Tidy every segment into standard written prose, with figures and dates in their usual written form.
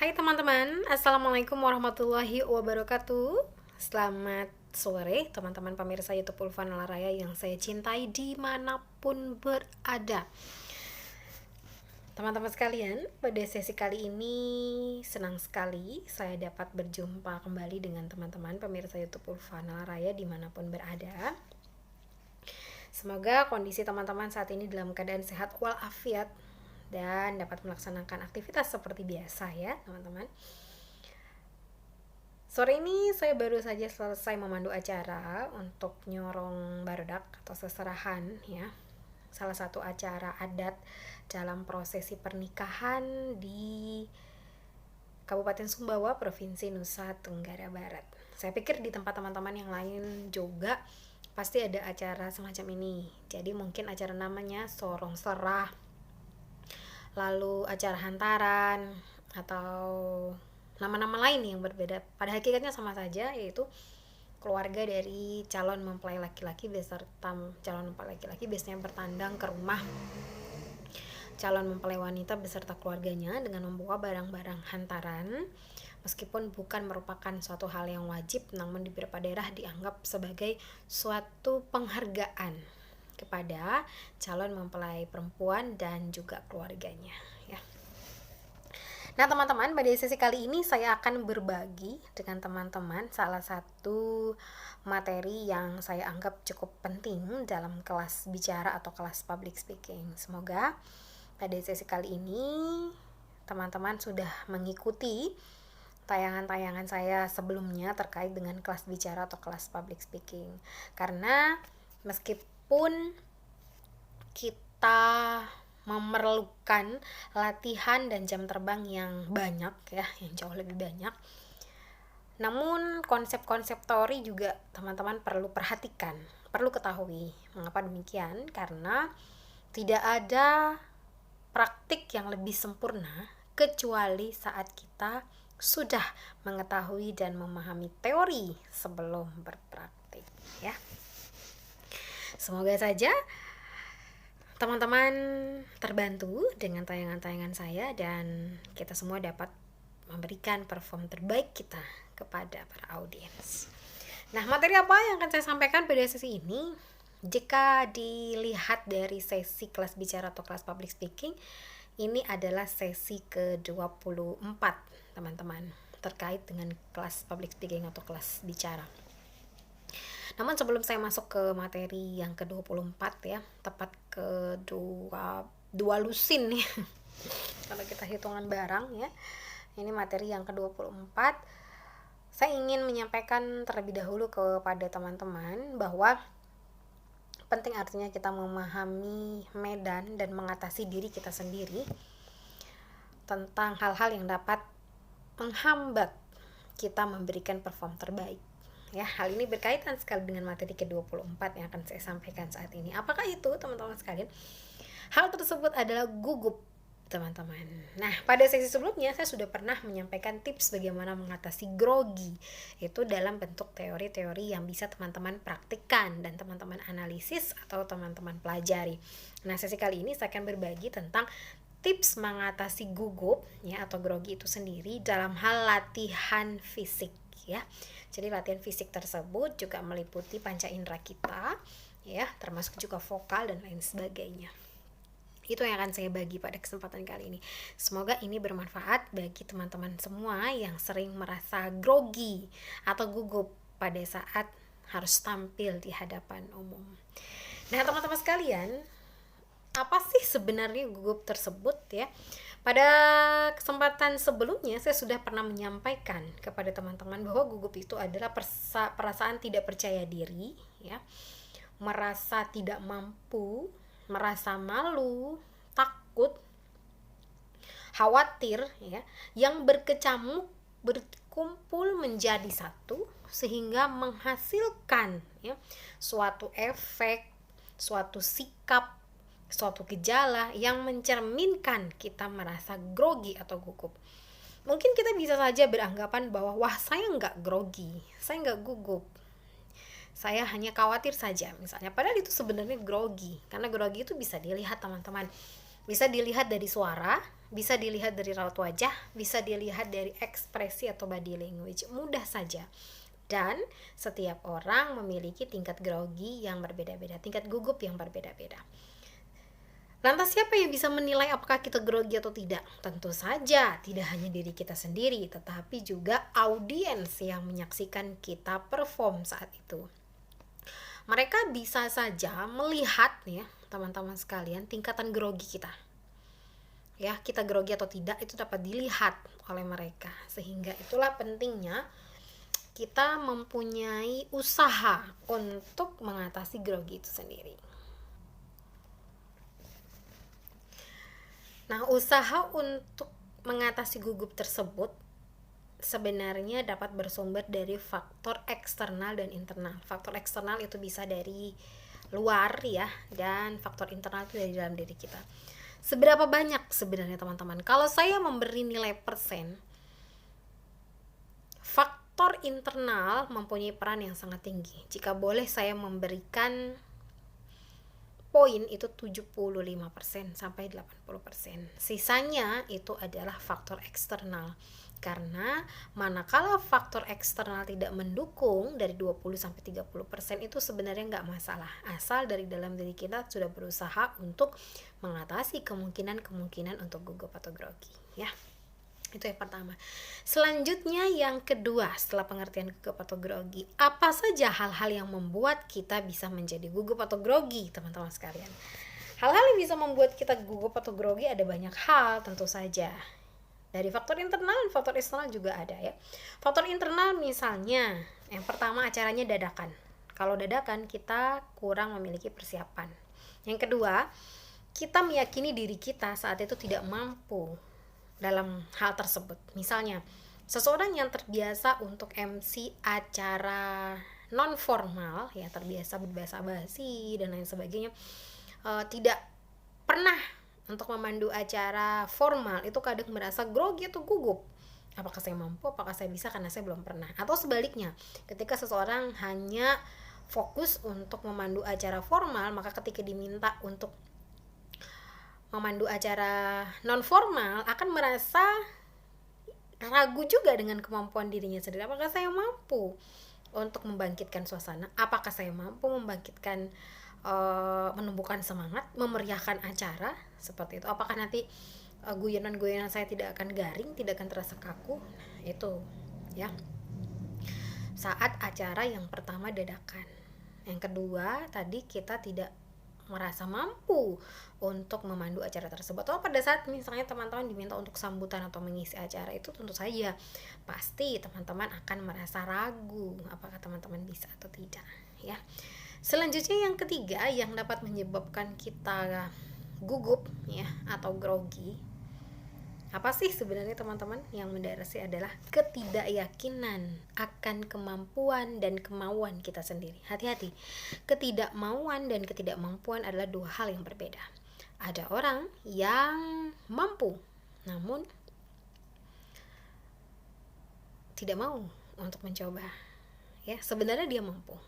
Hai teman-teman, Assalamualaikum warahmatullahi wabarakatuh. Selamat sore teman-teman pemirsa YouTube Ulfa Nalaraya yang saya cintai dimanapun berada. Teman-teman sekalian, pada sesi kali ini senang sekali saya dapat berjumpa kembali dengan teman-teman pemirsa YouTube Ulfa Nalaraya dimanapun berada. Semoga kondisi teman-teman saat ini dalam keadaan sehat walafiat dan dapat melaksanakan aktivitas seperti biasa ya teman-teman. Sore ini saya baru saja selesai memandu acara untuk nyorong barudak atau seserahan ya. Salah satu acara adat dalam prosesi pernikahan di Kabupaten Sumbawa, Provinsi Nusa Tenggara Barat. Saya pikir di tempat teman-teman yang lain juga pasti ada acara semacam ini. Jadi mungkin acara namanya sorong serah, lalu acara hantaran, atau nama-nama lain yang berbeda. Pada hakikatnya sama saja, yaitu keluarga dari calon mempelai laki-laki beserta calon mempelai laki-laki biasanya bertandang ke rumah calon mempelai wanita beserta keluarganya dengan membawa barang-barang hantaran. Meskipun bukan merupakan suatu hal yang wajib, namun di beberapa daerah dianggap sebagai suatu penghargaan kepada calon mempelai perempuan dan juga keluarganya ya. Nah teman-teman, pada sesi kali ini saya akan berbagi dengan teman-teman salah satu materi yang saya anggap cukup penting dalam kelas bicara atau kelas public speaking. Semoga pada sesi kali ini teman-teman sudah mengikuti tayangan-tayangan saya sebelumnya terkait dengan kelas bicara atau kelas public speaking. Karena meskipun kita memerlukan latihan dan jam terbang yang banyak ya, yang jauh lebih banyak, namun konsep-konsep teori juga teman-teman perlu perhatikan, perlu ketahui. Mengapa demikian? Karena tidak ada praktik yang lebih sempurna kecuali saat kita sudah mengetahui dan memahami teori sebelum berpraktik ya. Semoga saja teman-teman terbantu dengan tayangan-tayangan saya dan kita semua dapat memberikan perform terbaik kita kepada para audiens. Nah, materi apa yang akan saya sampaikan pada sesi ini? Jika dilihat dari sesi kelas bicara atau kelas public speaking, ini adalah sesi ke-24 teman-teman terkait dengan kelas public speaking atau kelas bicara. Namun sebelum saya masuk ke materi yang ke-24 ya, tepat ke dua lusin ya kalau kita hitungan barang ya, ini materi yang ke-24. Saya ingin menyampaikan terlebih dahulu kepada teman-teman bahwa penting artinya kita memahami medan dan mengatasi diri kita sendiri tentang hal-hal yang dapat menghambat kita memberikan perform terbaik. Ya, hal ini berkaitan sekali dengan materi ke-24 yang akan saya sampaikan saat ini. Apakah itu, teman-teman sekalian? Hal tersebut adalah gugup, teman-teman. Nah, pada sesi sebelumnya saya sudah pernah menyampaikan tips bagaimana mengatasi grogi. Itu dalam bentuk teori-teori yang bisa teman-teman praktikkan dan teman-teman analisis atau teman-teman pelajari. Nah, sesi kali ini saya akan berbagi tentang tips mengatasi gugup ya atau grogi itu sendiri dalam hal latihan fisik ya. Jadi latihan fisik tersebut juga meliputi panca indera kita ya, termasuk juga vokal dan lain sebagainya. Itu yang akan saya bagi pada kesempatan kali ini. Semoga ini bermanfaat bagi teman-teman semua yang sering merasa grogi atau gugup pada saat harus tampil di hadapan umum. Nah, teman-teman sekalian, apa sih sebenarnya gugup tersebut ya? Pada kesempatan sebelumnya saya sudah pernah menyampaikan kepada teman-teman bahwa gugup itu adalah perasaan tidak percaya diri ya, merasa tidak mampu, merasa malu, takut, khawatir ya, yang berkecamuk berkumpul menjadi satu sehingga menghasilkan ya suatu efek, suatu sikap, suatu gejala yang mencerminkan kita merasa grogi atau gugup. Mungkin kita bisa saja beranggapan bahwa wah, saya nggak grogi, saya nggak gugup, saya hanya khawatir saja misalnya. Padahal itu sebenarnya grogi, karena grogi itu bisa dilihat teman-teman, bisa dilihat dari suara Bisa dilihat dari raut wajah, bisa dilihat dari ekspresi atau body language, mudah saja. Dan setiap orang memiliki tingkat grogi yang berbeda-beda, tingkat gugup yang berbeda-beda. Lantas siapa yang bisa menilai apakah kita grogi atau tidak? Tentu saja tidak hanya diri kita sendiri, tetapi juga audiens yang menyaksikan kita perform saat itu. Mereka bisa saja melihat ya, teman-teman sekalian, tingkatan grogi kita. Ya, kita grogi atau tidak itu dapat dilihat oleh mereka. Sehingga itulah pentingnya kita mempunyai usaha untuk mengatasi grogi itu sendiri. Nah, usaha untuk mengatasi gugup tersebut sebenarnya dapat bersumber dari faktor eksternal dan internal. Faktor eksternal itu bisa dari luar ya, dan faktor internal itu dari dalam diri kita. Seberapa banyak sebenarnya teman-teman? Kalau saya memberi nilai persen, faktor internal mempunyai peran yang sangat tinggi. Jika boleh saya memberikan poin itu 75% sampai 80%. Sisanya itu adalah faktor eksternal. Karena manakala faktor eksternal tidak mendukung dari 20 sampai 30% itu sebenarnya nggak masalah. Asal dari dalam diri kita sudah berusaha untuk mengatasi kemungkinan-kemungkinan untuk gugup atau grogi, ya. Itu yang pertama. Selanjutnya yang kedua, setelah pengertian gugup atau grogi, apa saja hal-hal yang membuat kita bisa menjadi gugup atau grogi, teman-teman sekalian? Hal-hal yang bisa membuat kita gugup atau grogi ada banyak hal tentu saja. Dari faktor internal dan faktor eksternal juga ada ya. Faktor internal misalnya, yang pertama acaranya dadakan. Kalau dadakan kita kurang memiliki persiapan. Yang kedua, kita meyakini diri kita saat itu tidak mampu dalam hal tersebut. Misalnya, seseorang yang terbiasa untuk MC acara non formal, ya terbiasa berbahasa basi dan lain sebagainya, tidak pernah untuk memandu acara formal, itu kadang merasa grogi atau gugup. Apakah saya mampu, apakah saya bisa karena saya belum pernah. Atau sebaliknya, ketika seseorang hanya fokus untuk memandu acara formal, maka ketika diminta untuk memandu acara non formal akan merasa ragu juga dengan kemampuan dirinya sendiri. Apakah saya mampu untuk membangkitkan suasana? Apakah saya mampu membangkitkan menumbuhkan semangat, memeriahkan acara seperti itu? Apakah nanti guyonan-guyonan saya tidak akan garing, tidak akan terasa kaku? Itu ya. Saat acara yang pertama dadakan. Yang kedua, tadi kita tidak merasa mampu untuk memandu acara tersebut. Atau pada saat misalnya teman-teman diminta untuk sambutan atau mengisi acara, itu tentu saja pasti teman-teman akan merasa ragu apakah teman-teman bisa atau tidak ya. Selanjutnya yang ketiga yang dapat menyebabkan kita gugup ya atau grogi, apa sih sebenarnya teman-teman? Yang mendasari adalah ketidakyakinan akan kemampuan dan kemauan kita sendiri. Hati-hati, ketidakmauan dan ketidakmampuan adalah dua hal yang berbeda. Ada orang yang mampu, namun tidak mau untuk mencoba. Ya, sebenarnya dia mampu.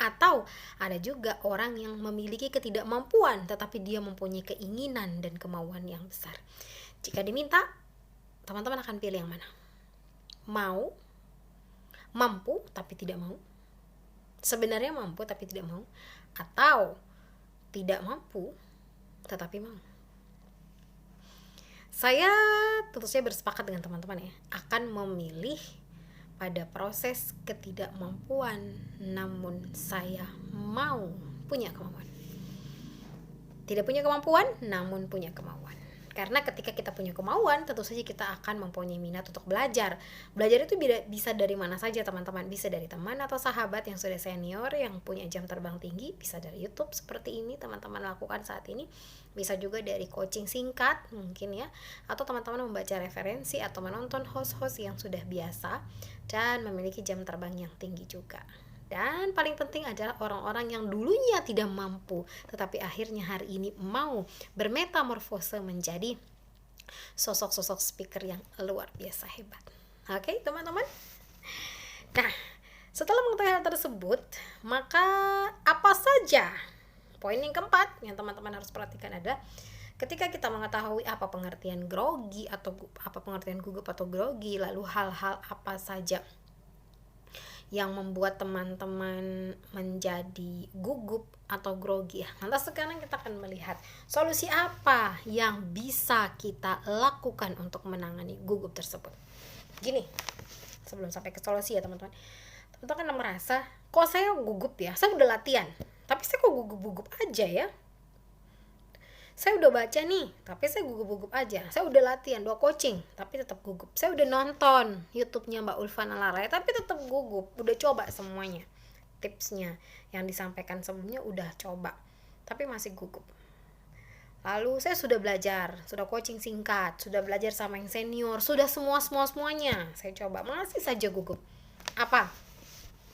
Atau ada juga orang yang memiliki ketidakmampuan, tetapi dia mempunyai keinginan dan kemauan yang besar. Jika diminta, teman-teman akan pilih yang mana? Mau, mampu tapi tidak mau, sebenarnya mampu tapi tidak mau, atau tidak mampu tetapi mau. Saya tentu saja bersepakat dengan teman-teman ya, akan memilih pada proses ketidakmampuan, namun saya mau punya kemampuan. Tidak punya kemampuan, namun punya kemauan. Karena ketika kita punya kemauan, tentu saja kita akan mempunyai minat untuk belajar. Belajar itu bisa dari mana saja teman-teman. Bisa dari teman atau sahabat yang sudah senior, yang punya jam terbang tinggi. Bisa dari YouTube seperti ini teman-teman lakukan saat ini. Bisa juga dari coaching singkat mungkin ya. Atau teman-teman membaca referensi atau menonton host-host yang sudah biasa dan memiliki jam terbang yang tinggi juga. Dan paling penting adalah orang-orang yang dulunya tidak mampu, tetapi akhirnya hari ini mau bermetamorfose menjadi sosok-sosok speaker yang luar biasa hebat. Oke, teman-teman? Nah, setelah mengetahui hal tersebut, maka apa saja? Poin yang keempat yang teman-teman harus perhatikan adalah Ketika kita mengetahui apa pengertian grogi atau apa pengertian gugup atau grogi, lalu hal-hal apa saja yang membuat teman-teman menjadi gugup atau grogi, lantas sekarang kita akan melihat solusi apa yang bisa kita lakukan untuk menangani gugup tersebut. Gini, sebelum sampai ke solusi ya teman-teman, teman-teman kan merasa, kok saya gugup ya, saya udah latihan tapi saya kok gugup-gugup aja ya. Saya udah baca nih, tapi saya gugup-gugup aja. Saya udah latihan, 2 coaching, tapi tetap gugup. Saya udah nonton YouTube-nya Mbak Ulfana Larai, tapi tetap gugup. Udah coba semuanya, tipsnya yang disampaikan sebelumnya udah coba, tapi masih gugup. Lalu saya sudah belajar, sudah coaching singkat, sudah belajar sama yang senior, sudah semuanya saya coba, masih saja gugup. Apa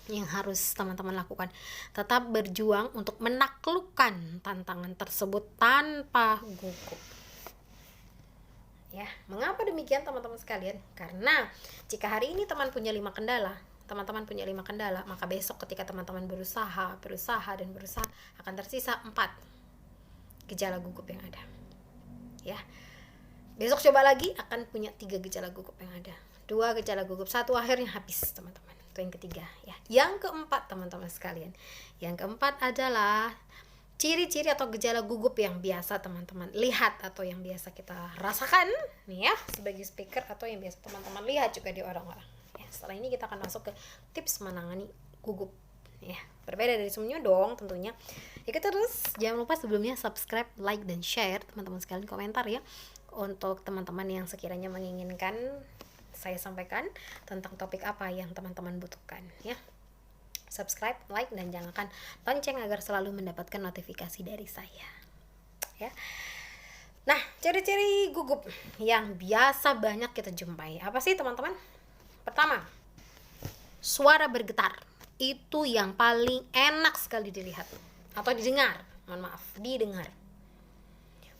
yang harus teman-teman lakukan? Tetap berjuang untuk menaklukkan tantangan tersebut tanpa gugup. Ya, mengapa demikian teman-teman sekalian? Karena jika hari ini teman-teman punya 5 kendala, maka besok ketika teman-teman berusaha akan tersisa 4 gejala gugup yang ada. Ya. Besok coba lagi akan punya 3 gejala gugup yang ada. 2 gejala gugup, 1 akhirnya habis teman-teman. Yang ketiga ya. Yang keempat teman-teman sekalian, yang keempat adalah ciri-ciri atau gejala gugup yang biasa teman-teman lihat atau yang biasa kita rasakan nih ya sebagai speaker, atau yang biasa teman-teman lihat juga di orang-orang ya. Setelah ini kita akan masuk ke tips menangani gugup ya, berbeda dari sebelumnya dong tentunya ya. Kita terus jangan lupa sebelumnya subscribe, like, dan share teman-teman sekalian, komentar ya untuk teman-teman yang sekiranya menginginkan saya sampaikan tentang topik apa yang teman-teman butuhkan ya. Subscribe, like, dan nyalakan lonceng agar selalu mendapatkan notifikasi dari saya ya. Nah, ciri-ciri gugup yang biasa banyak kita jumpai apa sih teman-teman? Pertama, suara bergetar. Itu yang paling enak sekali dilihat atau didengar. Didengar.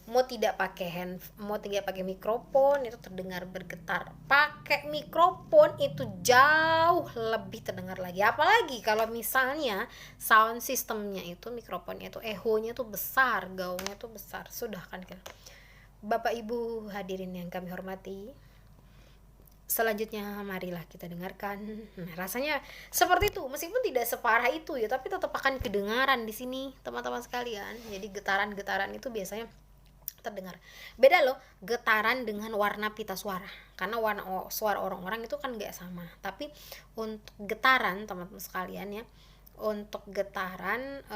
Mau tidak pakai mikrofon itu terdengar bergetar. Pakai mikrofon itu jauh lebih terdengar lagi. Apalagi kalau misalnya sound systemnya itu, mikrofonnya itu echonya tuh besar, gaungnya tuh besar. Sudah kan. Bapak Ibu hadirin yang kami hormati, selanjutnya marilah kita dengarkan. Nah, rasanya seperti itu, meskipun tidak separah itu ya, tapi tetap akan kedengaran di sini teman-teman sekalian. Jadi getaran-getaran itu biasanya terdengar. Beda loh getaran dengan warna pita suara, karena warna suara orang-orang itu kan nggak sama. Tapi untuk getaran teman-teman sekalian ya, untuk getaran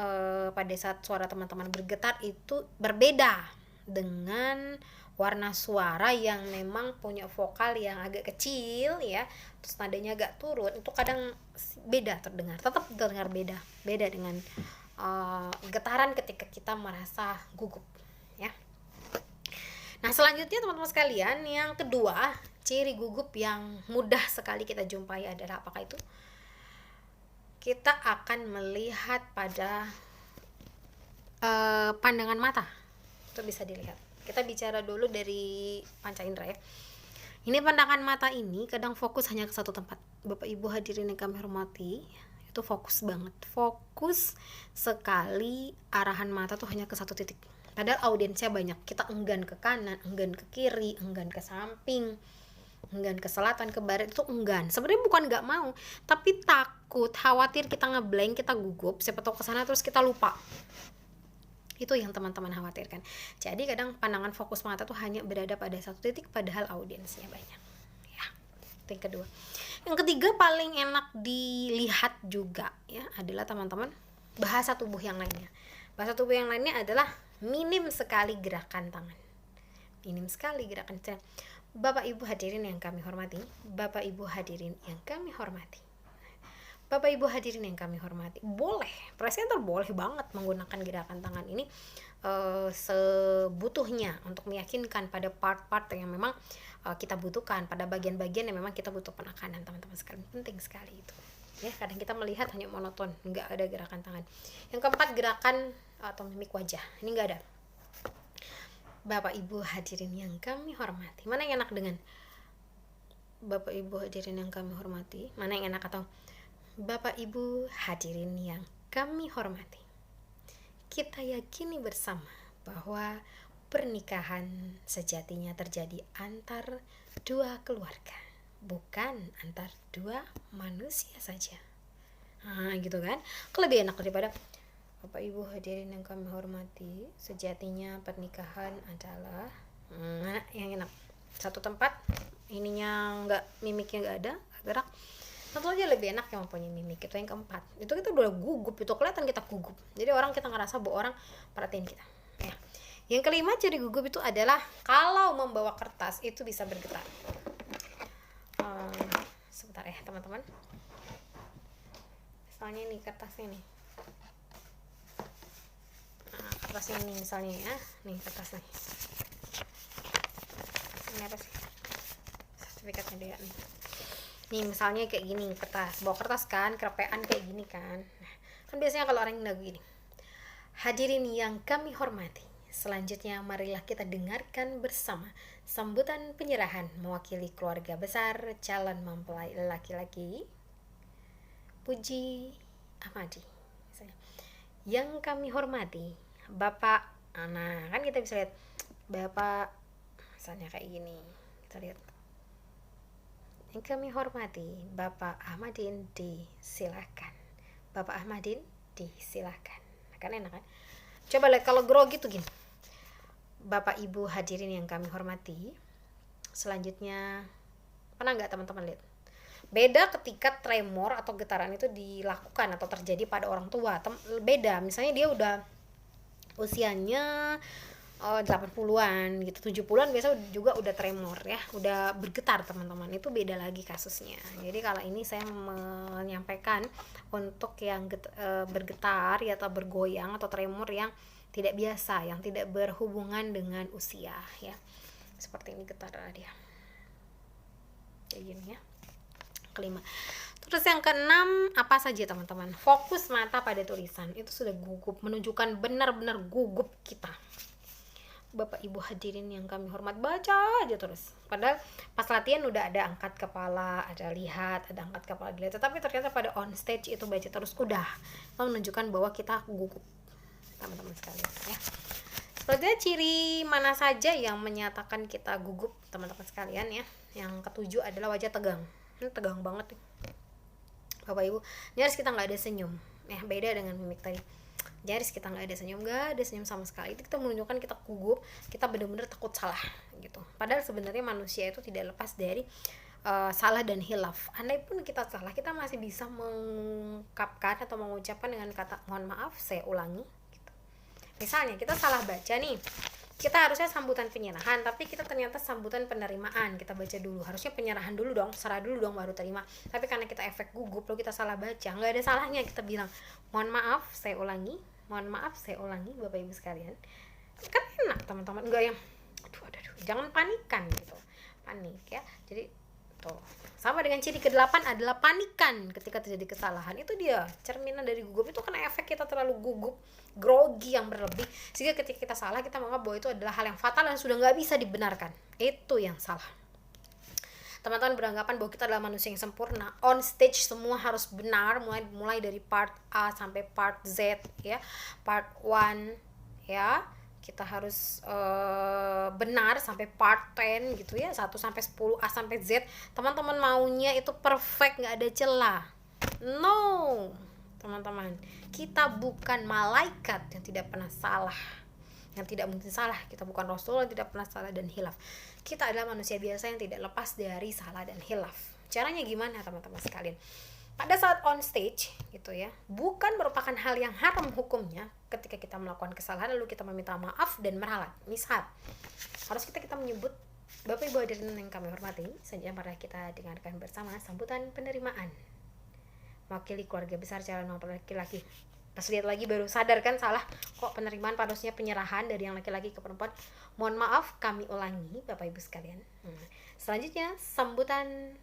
pada saat suara teman-teman bergetar itu berbeda dengan warna suara yang memang punya vokal yang agak kecil ya, terus nadanya agak turun, itu kadang beda terdengar, tetap terdengar beda dengan getaran ketika kita merasa gugup ya. Nah, selanjutnya teman-teman sekalian, yang kedua, ciri gugup yang mudah sekali kita jumpai adalah apakah itu? Kita akan melihat pada pandangan mata. Itu bisa dilihat. Kita bicara dulu dari panca indera ya. Ini pandangan mata ini kadang fokus hanya ke satu tempat. Bapak Ibu hadirin yang kami hormati, itu fokus banget. Fokus sekali, arahan mata tuh hanya ke satu titik. Padahal audiensnya banyak. Kita enggan ke kanan, enggan ke kiri, enggan ke samping, enggan ke selatan, ke barat, itu enggan. Sebenarnya bukan nggak mau, tapi takut, khawatir kita ngeblank, kita gugup, siapa tahu ke sana terus kita lupa. Itu yang teman-teman khawatirkan. Jadi kadang pandangan fokus mata tuh hanya berada pada satu titik, padahal audiensnya banyak. Ya, itu yang kedua. Yang ketiga paling enak dilihat juga ya adalah teman-teman bahasa tubuh yang lainnya. Bahasa tubuh yang lainnya adalah minim sekali gerakan tangan. Minim sekali gerakan tangan. Bapak Ibu hadirin yang kami hormati, Bapak Ibu hadirin yang kami hormati. Bapak Ibu hadirin yang kami hormati, boleh, presenter boleh banget menggunakan gerakan tangan ini sebutuhnya untuk meyakinkan pada part-part yang memang kita butuhkan, pada bagian-bagian yang memang kita butuh penekanan teman-teman sekalian. Penting sekali itu. Ya, kadang kita melihat hanya monoton, nggak ada gerakan tangan. Yang keempat, gerakan atau mimik wajah. Ini nggak ada. Bapak Ibu hadirin yang kami hormati, mana yang enak dengan Bapak Ibu hadirin yang kami hormati? Mana yang enak atau Bapak Ibu hadirin yang kami hormati? Kita yakini bersama bahwa pernikahan sejatinya terjadi antar dua keluarga, bukan antar dua manusia saja. Nah, gitu kan? Lebih enak daripada Bapak Ibu hadirin yang kami hormati, sejatinya pernikahan adalah yang enak. Satu tempat, ininya mimiknya nggak ada, gerak. Satu aja lebih enak yang mempunyai mimik. Itu yang keempat. Itu kita udah gugup, itu kelihatan kita gugup. Jadi kita ngerasa bahwa orang perhatiin kita. Ya. Yang kelima ciri gugup itu adalah kalau membawa kertas itu bisa bergetar. Sebentar ya teman-teman. Misalnya nih kertasnya nih. Nah, kertasnya nih misalnya ya. Nih kertas nih. Ini apa sih? Sertifikatnya dia nih. Nih misalnya kayak gini kertas, bawa kertas kan, kerepean kayak gini kan. Nah, kan biasanya kalau orang lagu gini. Hadirin yang kami hormati, selanjutnya marilah kita dengarkan bersama sambutan penyerahan mewakili keluarga besar calon mempelai laki-laki Puji Ahmadi. Misalnya, yang kami hormati Bapak, nah kan kita bisa lihat Bapak, misalnya kayak gini, kita lihat. Yang kami hormati Bapak Ahmadin, disilakan. Bapak Ahmadin, disilakan. Kan enak kan? Coba lihat kalau grogi tuh gini. Bapak Ibu hadirin yang kami hormati, selanjutnya pernah nggak teman-teman lihat? Beda ketika tremor atau getaran itu dilakukan atau terjadi pada orang tua. Beda, misalnya dia udah usianya 80-an gitu, 70-an biasa juga udah tremor ya, udah bergetar teman-teman. Itu beda lagi kasusnya. Jadi kalau ini saya menyampaikan untuk yang bergetar ya, atau bergoyang atau tremor yang tidak biasa, yang tidak berhubungan dengan usia ya. Seperti ini getar dia. Kayak gini ya. Kelima. Terus yang keenam, apa saja teman-teman? Fokus mata pada tulisan. Itu sudah gugup, menunjukkan benar-benar gugup kita. Bapak Ibu hadirin yang kami hormat, baca aja terus. Padahal pas latihan udah ada angkat kepala, ada lihat, ada angkat kepala dilihat. Tetapi ternyata pada on stage itu baca terus, udah menunjukkan bahwa kita gugup, teman-teman sekalian ya. Selanjutnya ciri mana saja yang menyatakan kita gugup, teman-teman sekalian ya. Yang ketujuh adalah wajah tegang. Ini tegang banget nih Bapak Ibu. Nyaris kita nggak ada senyum. Beda dengan mimik tadi. Nyaris kita nggak ada senyum sama sekali. Itu kita menunjukkan kita gugup, kita benar-benar takut salah gitu. Padahal sebenarnya manusia itu tidak lepas dari salah dan hilaf. Andai pun kita salah, kita masih bisa mengungkapkan atau mengucapkan dengan kata mohon maaf, saya ulangi gitu. Misalnya kita salah baca nih, kita harusnya sambutan penyerahan, tapi kita ternyata sambutan penerimaan. Kita baca dulu, harusnya penyerahan dulu dong, serah dulu dong baru terima. Tapi karena kita efek gugup, lalu kita salah baca, nggak ada salahnya kita bilang mohon maaf, saya ulangi, mohon maaf, saya ulangi, Bapak Ibu sekalian. Kan enak teman-teman, nggak yang aduh, jangan panikan gitu, panik ya. Jadi tuh, sama dengan ciri ke-8 adalah panikan ketika terjadi kesalahan. Itu dia cerminan dari gugup. Itu karena efek kita terlalu gugup, grogi yang berlebih, sehingga ketika kita salah kita menganggap bahwa itu adalah hal yang fatal dan sudah nggak bisa dibenarkan. Itu yang salah. Teman-teman beranggapan bahwa kita adalah manusia yang sempurna. On stage semua harus benar, mulai dari part A sampai part Z ya, part 1 ya. Kita harus benar sampai part 10 gitu ya, 1 sampai 10, A sampai Z. Teman-teman maunya itu perfect, nggak ada celah. No, teman-teman, kita bukan malaikat yang tidak pernah salah, yang tidak mungkin salah. Kita bukan rasul yang tidak pernah salah dan hilaf. Kita adalah manusia biasa yang tidak lepas dari salah dan hilaf. Caranya gimana teman-teman sekalian? Pada saat on stage gitu ya, bukan merupakan hal yang haram hukumnya ketika kita melakukan kesalahan lalu kita meminta maaf dan meralat. Misal, harus kita menyebut Bapak Ibu hadirin yang kami hormati, selanjutnya mari kita dengarkan bersama sambutan penerimaan mewakili keluarga besar calon mempelai laki-laki. Pas lihat lagi baru sadar kan salah, kok penerimaan padosnya penyerahan dari yang laki-laki ke perempuan. Mohon maaf, kami ulangi Bapak Ibu sekalian. Selanjutnya sambutan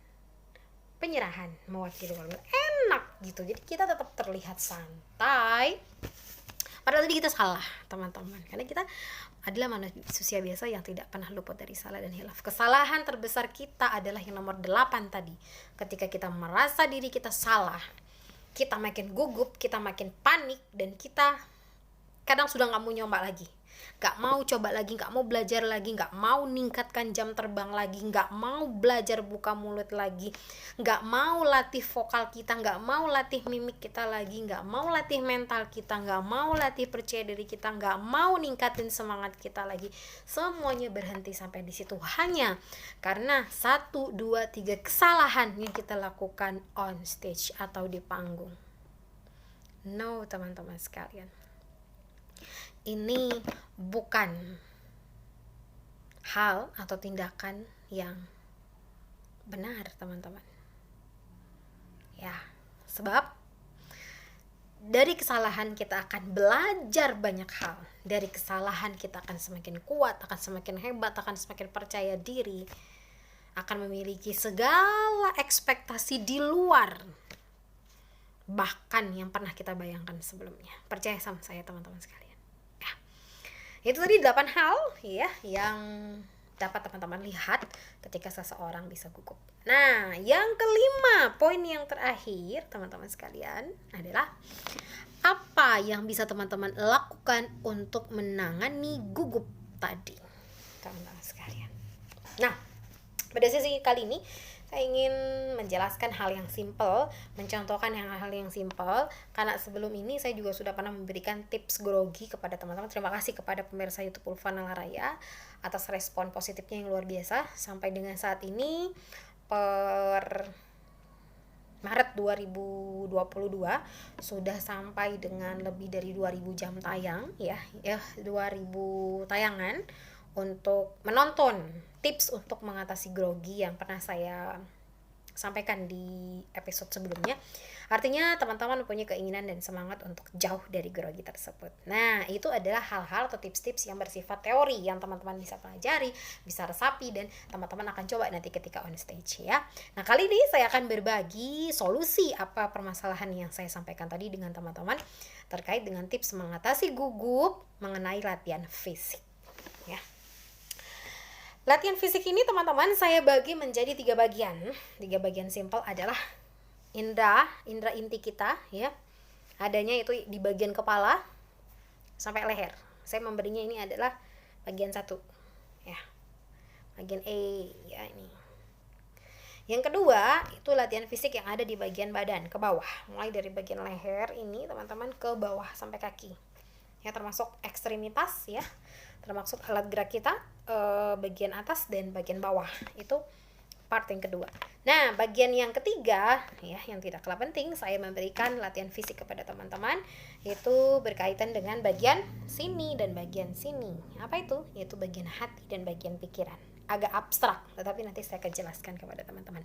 penyerahan mewakili keluarga. Enak gitu, jadi kita tetap terlihat santai padahal tadi kita salah teman-teman, karena kita adalah manusia biasa yang tidak pernah luput dari salah dan hilaf. Kesalahan terbesar kita adalah yang nomor 8 tadi. Ketika kita merasa diri kita salah, kita makin gugup, kita makin panik, dan kita kadang sudah gak mau nyoba lagi. nggak mau coba lagi, nggak mau belajar lagi, nggak mau ningkatkan jam terbang lagi, nggak mau belajar buka mulut lagi, nggak mau latih vokal kita, nggak mau latih mimik kita lagi, nggak mau latih mental kita, nggak mau latih percaya diri kita, nggak mau ningkatin semangat kita lagi. Semuanya berhenti sampai di situ hanya karena 1, 2, 3 kesalahan yang kita lakukan on stage atau di panggung. No, teman-teman sekalian, ini bukan hal atau tindakan yang benar, teman-teman. Ya, sebab dari kesalahan kita akan belajar banyak hal. Dari kesalahan kita akan semakin kuat, akan semakin hebat, akan semakin percaya diri, akan memiliki segala ekspektasi di luar bahkan yang pernah kita bayangkan sebelumnya. Percaya sama saya, teman-teman sekalian. Ya. Itu tadi 8 hal ya yang dapat teman-teman lihat ketika seseorang bisa gugup. Nah, yang kelima, poin yang terakhir teman-teman sekalian adalah apa yang bisa teman-teman lakukan untuk menangani gugup tadi, teman-teman sekalian. Nah, pada sesi kali ini saya ingin menjelaskan hal yang simple, mencontohkan hal-hal yang simple, karena sebelum ini saya juga sudah pernah memberikan tips grogi kepada teman-teman. Terima kasih kepada pemirsa YouTube Ulfa Nalaraya atas respon positifnya yang luar biasa. Sampai dengan saat ini per Maret 2022 sudah sampai dengan lebih dari 2000 jam tayang ya 2000 tayangan untuk menonton tips untuk mengatasi grogi yang pernah saya sampaikan di episode sebelumnya. Artinya teman-teman mempunyai keinginan dan semangat untuk jauh dari grogi tersebut. Nah, itu adalah hal-hal atau tips-tips yang bersifat teori yang teman-teman bisa pelajari, bisa resapi, dan teman-teman akan coba nanti ketika on stage ya. Nah, kali ini saya akan berbagi solusi apa permasalahan yang saya sampaikan tadi dengan teman-teman terkait dengan tips mengatasi gugup mengenai latihan fisik ya. Latihan fisik ini teman-teman saya bagi menjadi 3 bagian. 3 bagian simpel adalah indera inti kita ya. Adanya itu di bagian kepala sampai leher. Saya memberinya ini adalah bagian 1 ya. Bagian E ya ini. Yang kedua, itu latihan fisik yang ada di bagian badan ke bawah. Mulai dari bagian leher ini teman-teman ke bawah sampai kaki. Ya, termasuk ekstremitas ya. Termasuk alat gerak kita bagian atas dan bagian bawah. Itu part yang kedua. Nah, bagian yang ketiga ya, yang tidak kalah penting, saya memberikan latihan fisik kepada teman-teman, yaitu berkaitan dengan bagian sini dan bagian sini. Apa itu? Yaitu bagian hati dan bagian pikiran. Agak abstrak, tetapi nanti saya akan jelaskan kepada teman-teman.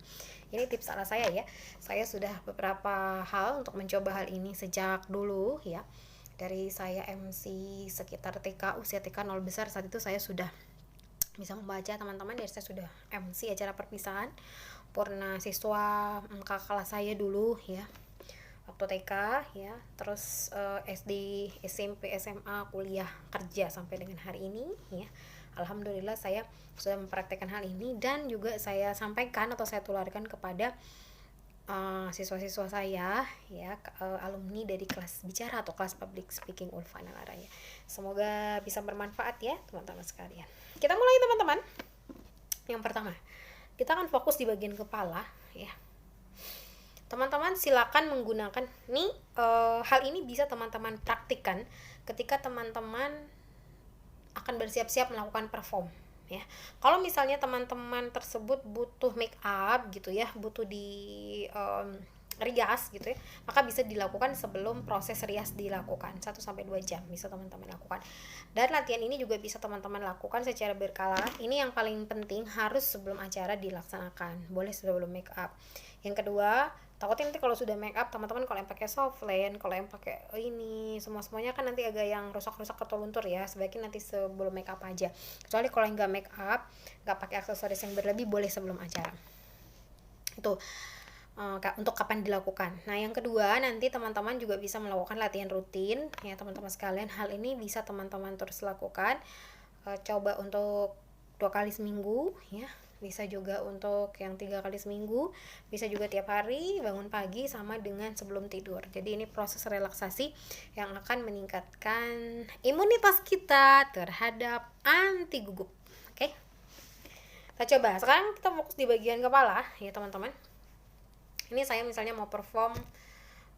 Ini tips ala saya ya. Saya sudah beberapa hal untuk mencoba hal ini sejak dulu ya. Dari saya MC sekitar TK, usia TK 0 besar, saat itu saya sudah bisa membaca teman-teman. Dari saya sudah MC acara perpisahan purna siswa kakak kelas saya dulu ya, waktu TK ya, terus SD, SMP, SMA, kuliah, kerja sampai dengan hari ini ya. Alhamdulillah saya sudah mempraktekkan hal ini dan juga saya sampaikan atau saya tularkan kepada siswa-siswa saya ya, alumni dari kelas bicara atau kelas public speaking Ulfa Nalaraya. Semoga bisa bermanfaat ya teman-teman sekalian. Kita mulai teman-teman. Yang pertama, kita akan fokus di bagian kepala ya. Teman-teman silakan menggunakan hal ini bisa teman-teman praktikkan ketika teman-teman akan bersiap-siap melakukan perform ya. Kalau misalnya teman-teman tersebut butuh make up gitu ya, butuh di rias gitu ya, maka bisa dilakukan sebelum proses rias dilakukan 1-2 jam bisa teman-teman lakukan. Dan latihan ini juga bisa teman-teman lakukan secara berkala. Ini yang paling penting harus sebelum acara dilaksanakan, boleh sebelum make up. Yang kedua, takutnya nanti kalau sudah make up teman-teman, kalau yang pakai soft lens, kalau yang pakai ini semuanya kan nanti agak yang rusak-rusak atau luntur ya, sebaiknya nanti sebelum make up aja. Kecuali kalau yang nggak make up, nggak pakai aksesoris yang berlebih, boleh sebelum acara. Itu untuk kapan dilakukan. Nah, yang kedua, nanti teman-teman juga bisa melakukan latihan rutin ya teman-teman sekalian. Hal ini bisa teman-teman terus lakukan, coba untuk 2 kali seminggu ya. bisa juga untuk yang 3 kali seminggu, bisa juga tiap hari bangun pagi sama dengan sebelum tidur. Jadi ini proses relaksasi yang akan meningkatkan imunitas kita terhadap anti gugup. Oke, kita coba sekarang kita fokus di bagian kepala ya teman-teman. Ini saya misalnya mau perform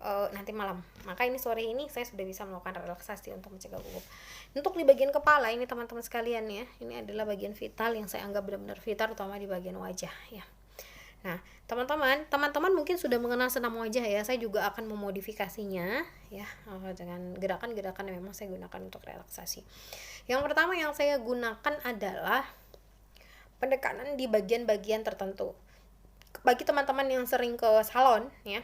nanti malam, maka ini sore ini saya sudah bisa melakukan relaksasi untuk mencegah gugup. Untuk di bagian kepala ini teman-teman sekalian ya, ini adalah bagian vital yang saya anggap benar-benar vital, terutama di bagian wajah ya. Nah teman-teman mungkin sudah mengenal senam wajah ya, saya juga akan memodifikasinya ya dengan gerakan-gerakan yang memang saya gunakan untuk relaksasi. Yang pertama yang saya gunakan adalah pendekanan di bagian-bagian tertentu. Bagi teman-teman yang sering ke salon ya,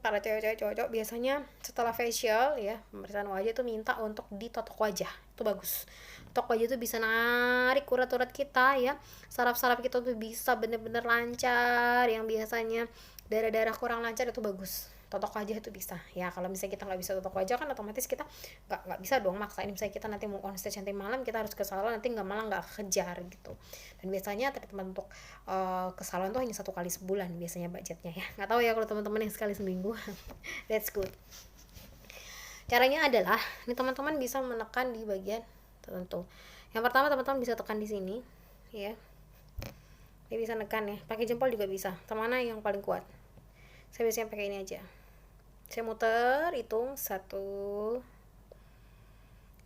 para cewek-cewek cowok biasanya setelah facial ya, pemeriksaan wajah itu minta untuk ditotok wajah. Itu bagus. Totok wajah itu bisa narik urat-urat kita ya, saraf-saraf kita tuh bisa bener-bener lancar. Yang biasanya darah-darah kurang lancar itu bagus, totok wajah itu bisa ya. Kalau misalnya kita nggak bisa totok wajah kan otomatis kita nggak bisa dong maksain. Misalnya kita nanti mau on stage nanti malam, kita harus ke salon, nanti malah nggak kejar gitu. Dan biasanya teman-teman untuk ke salon tuh hanya 1 kali sebulan biasanya budgetnya ya. Nggak tahu ya kalau teman-teman yang sekali seminggu. That's good. Caranya adalah ini teman-teman bisa menekan di bagian tertentu. Yang pertama teman-teman bisa tekan di sini ya. Ini bisa nekan ya, pakai jempol juga bisa. Mana yang paling kuat? Saya biasanya pakai ini aja. Saya muter, hitung 1,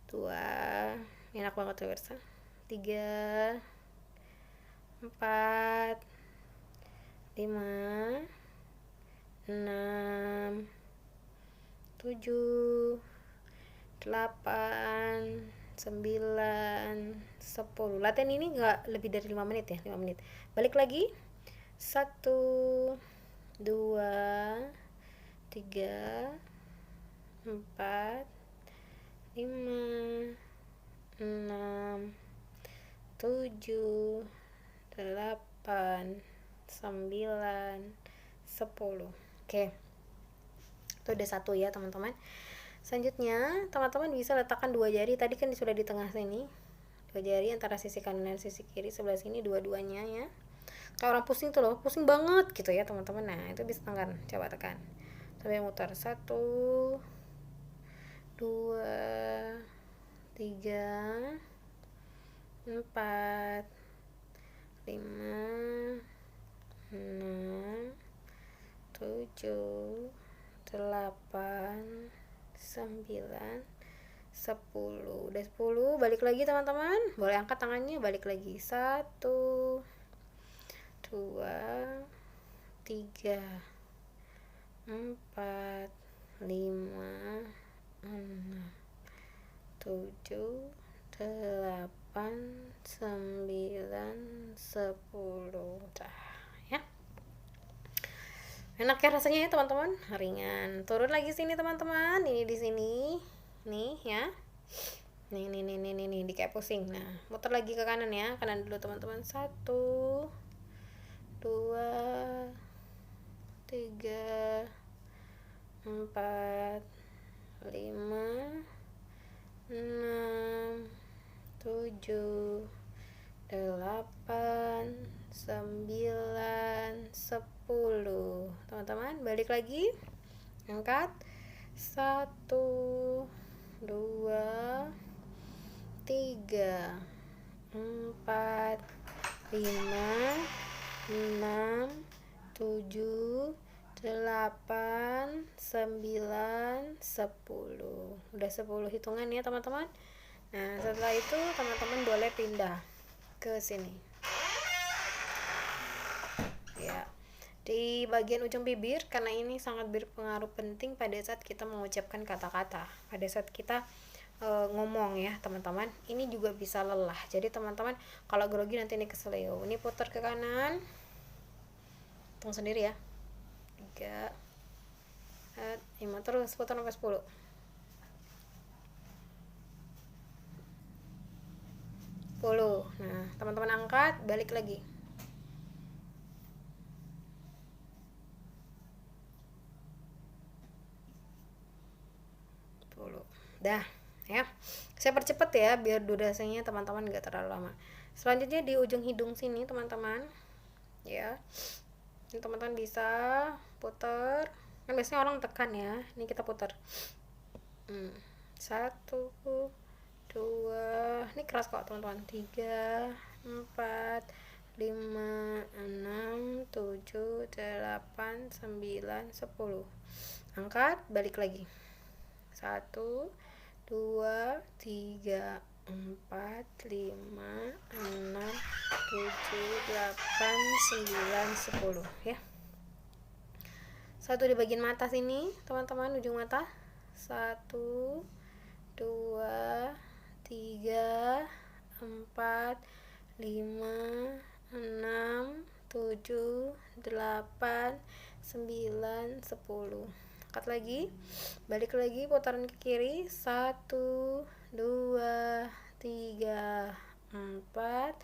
2, enak banget tuh pemirsa. 3, 4, 5, 6, 7, 8, 9, 10. Latihan ini nggak lebih dari 5 menit ya, 5 menit. Balik lagi. 1, 2, 3, 4, 5, 6, 7, 8, 9, 10. Oke. Itu udah 1 ya teman-teman. Selanjutnya teman-teman bisa letakkan 2 jari, tadi kan sudah di tengah sini, 2 jari antara sisi kanan dan sisi kiri sebelah sini, dua-duanya ya. Kayak orang pusing tuh loh, pusing banget gitu ya teman-teman. Nah itu bisa tekan, coba tekan sampai muter. 1, 2, 3, 4, 5, 6, 7, 8, 9, 10. Udah 10, balik lagi teman-teman. Boleh angkat tangannya, balik lagi. 1, 2, 3, 4, 5, 6, 7, 8, 9, 10. Ya. Enak ya rasanya ya teman-teman, ringan. Turun lagi sini teman-teman, ini di sini, nih ya, nih di kayak pusing. Nah muter lagi ke kanan ya, kanan dulu teman-teman. 1, 2, 3, 4, 5, 6, 7, 8, 9, 10. Teman-teman balik lagi, angkat. 1, 2, 3, 4, 5, 6, 7, 8, 9, 10. Udah 10 hitungan ya teman-teman. Nah setelah itu teman-teman boleh pindah ke sini ya, di bagian ujung bibir, karena ini sangat berpengaruh penting pada saat kita mengucapkan kata-kata, pada saat kita ngomong ya teman-teman. Ini juga bisa lelah, jadi teman-teman kalau grogi nanti ini keseleo. Ini putar ke kanan, hitung sendiri ya. 3, 5, terus putar sampai 10. 10. Nah teman-teman angkat, balik lagi. 10. Dah ya, saya percepat ya biar durasinya teman-teman gak terlalu lama. Selanjutnya di ujung hidung sini teman-teman, ya. Ini teman-teman bisa putar. Kan biasanya orang tekan ya. Ini kita putar. 1, 2, ini keras kok teman-teman. 3, 4, 5, 6, 7, 8, 9, 10. Angkat, balik lagi. 1, 2, 3, 4, 5, 6, 7, 8, 9, 10 ya. Satu di bagian mata sini teman-teman, ujung mata. 1, 2, 3, 4, 5, 6, 7, 8, 9, 10. Angkat lagi, balik lagi, putaran ke kiri. 1, 2, 3, 4,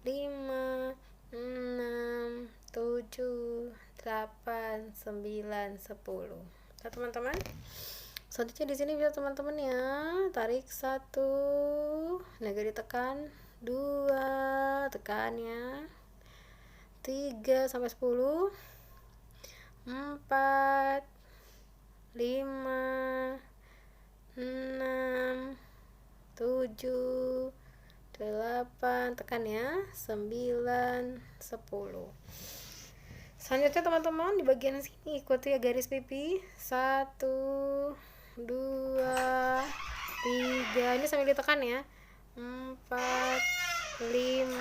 5, 6, 7, 8, 9, 10. Nah, teman-teman, selanjutnya di sini bisa teman-teman ya, tarik 1, agak ditekan, 2, tekan ya, 3 sampai 10, 4, 5, 6, 7, 8, tekan ya, 9, 10. Selanjutnya teman-teman di bagian sini ikuti ya garis pipi. 1, 2, 3, ini sambil ditekan ya. 4, 5,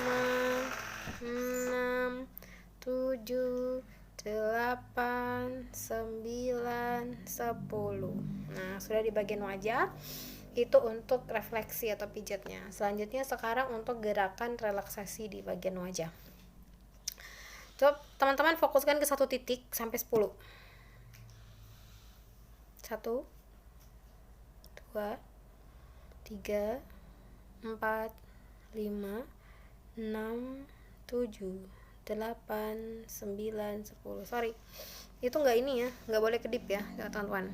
6, 7, 8, 9, 10. Nah, sudah di bagian wajah. Itu untuk refleksi atau pijatnya. Selanjutnya sekarang untuk gerakan relaksasi di bagian wajah. Coba teman-teman fokuskan ke satu titik sampai 10. 1, 2, 3, 4, 5, 6, 7, 8, 9, 10. Sorry, itu nggak ini ya, nggak boleh kedip ya teman-teman.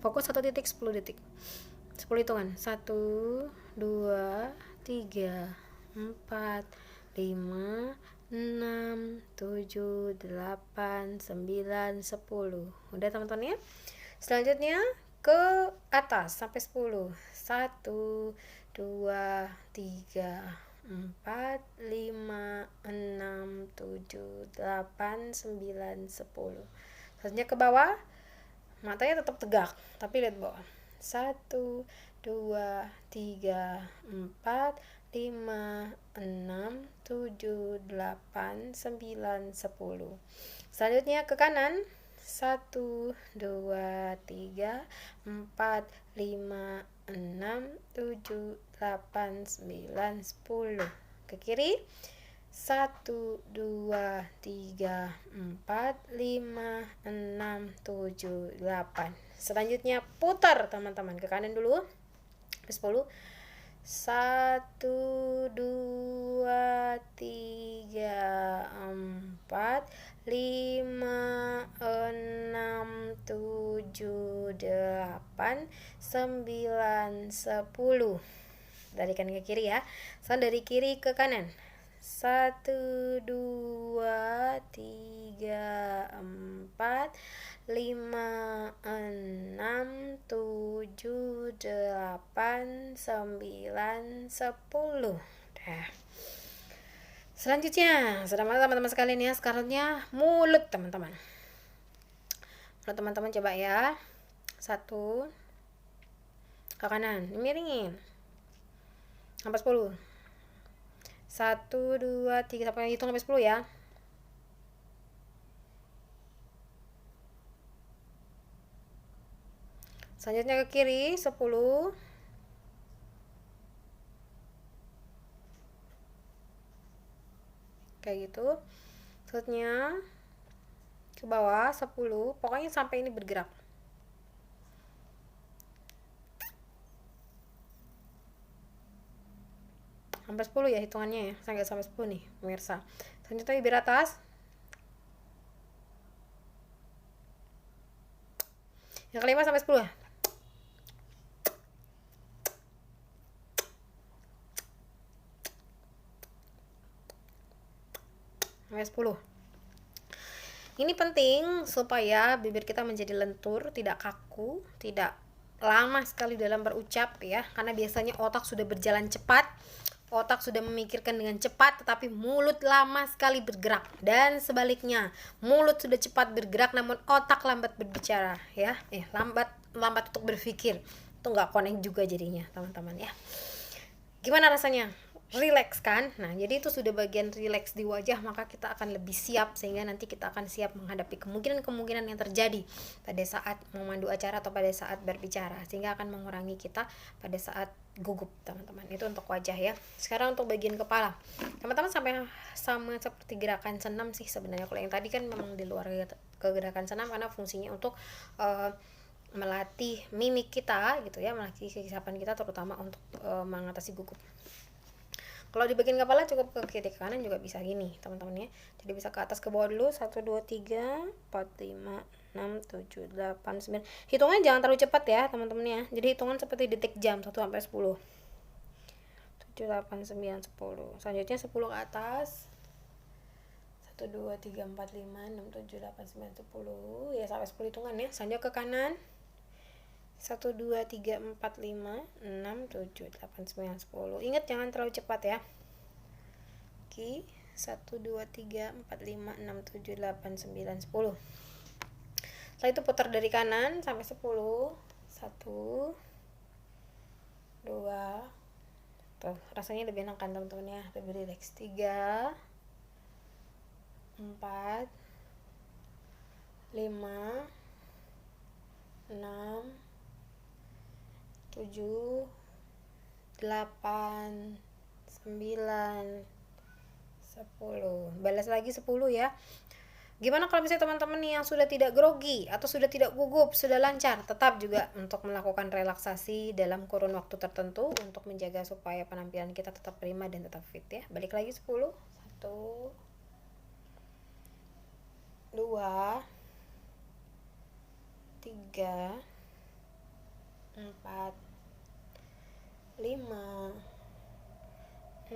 Fokus satu titik 10 detik. 10 hitungan. 1, 2, 3, 4, 5, 6, 7, 8, 9, 10. Udah teman-teman ya. Selanjutnya ke atas sampai 10. 1, 2, 3, 4, 5, 6, 7, 8, 9, 10. Selanjutnya ke bawah. Matanya tetap tegak, tapi lihat bawah. 1, 2, 3, 4, 5, 6, 7, 8, 9, 10. Selanjutnya ke kanan. 1, 2, 3, 4, 5, 6, 7, 8, 9, 10. Ke kiri. 1, 2, 3, 4, 5, 6, 7, 8. Selanjutnya putar teman-teman ke kanan dulu. 10. 1, 2, 3, 4, 5, 6, 7, 8, 9, 10. Dari kanan ke kiri ya. Sekarang dari kiri ke kanan. 1, 2, 3, 4, 5, 6, 7, 8, 9, 10. Dah. Selanjutnya, sudah malam teman-teman sekalian ya. Sekarangnya mulut teman-teman. Mulut teman-teman coba ya. 1 ke kanan, miringin. Sampai 10. 1, 2, 3, sampai hitung sampai 10 ya. Selanjutnya ke kiri 10. Kayak gitu. Selanjutnya ke bawah 10. Pokoknya sampai ini bergerak. Sampai 10 ya hitungannya ya. Sampai 10 nih pemirsa. Selanjutnya bibir atas. Yang kelima sampai 10 ya. Yang sampai 10. Ini penting supaya bibir kita menjadi lentur, tidak kaku, tidak lama sekali dalam berucap ya, karena biasanya otak sudah berjalan cepat, otak sudah memikirkan dengan cepat, tetapi mulut lama sekali bergerak. Dan sebaliknya, mulut sudah cepat bergerak namun otak lambat berbicara ya, lambat untuk berpikir. Itu nggak connect juga jadinya teman-teman ya. Gimana rasanya? Relax kan? Nah, jadi itu sudah bagian relax di wajah, maka kita akan lebih siap, sehingga nanti kita akan siap menghadapi kemungkinan-kemungkinan yang terjadi pada saat memandu acara atau pada saat berbicara, sehingga akan mengurangi kita pada saat gugup, teman-teman. Itu untuk wajah ya. Sekarang untuk bagian kepala. Teman-teman sampai sama seperti gerakan senam sih sebenarnya. Kalau yang tadi kan memang di luar ke gerakan senam karena fungsinya untuk melatih mimik kita gitu ya, melatih kesiapan kita terutama untuk mengatasi gugup. Kalau di bagian kepala cukup ke kiri ke kanan juga bisa gini teman-teman ya. Jadi bisa ke atas ke bawah dulu, 1 2 3 4 5 6 7 8 9. Hitungannya jangan terlalu cepat ya teman-teman ya. Jadi hitungan seperti detik jam 1 sampai 10. 7 8 9 10. Selanjutnya 10 ke atas. 1 2 3 4 5 6 7 8 9 10. Ya sampai 10 hitungan ya. Selanjutnya ke kanan. 1 2 3 4 5 6 7 8 9 10. Ingat jangan terlalu cepat ya. Oke, 1 2 3 4 5 6 7 8 9 10. Setelah itu putar dari kanan sampai 10. 1 2. Tuh, rasanya lebih enak kan teman-teman ya, lebih rileks. 3 4 5 6 7 8 9 10. Balas lagi 10 ya. Gimana kalau misalnya teman-teman nih yang sudah tidak grogi atau sudah tidak gugup, sudah lancar, tetap juga untuk melakukan relaksasi dalam kurun waktu tertentu untuk menjaga supaya penampilan kita tetap prima dan tetap fit ya. Balik lagi 10. 1 2 3 4 5 6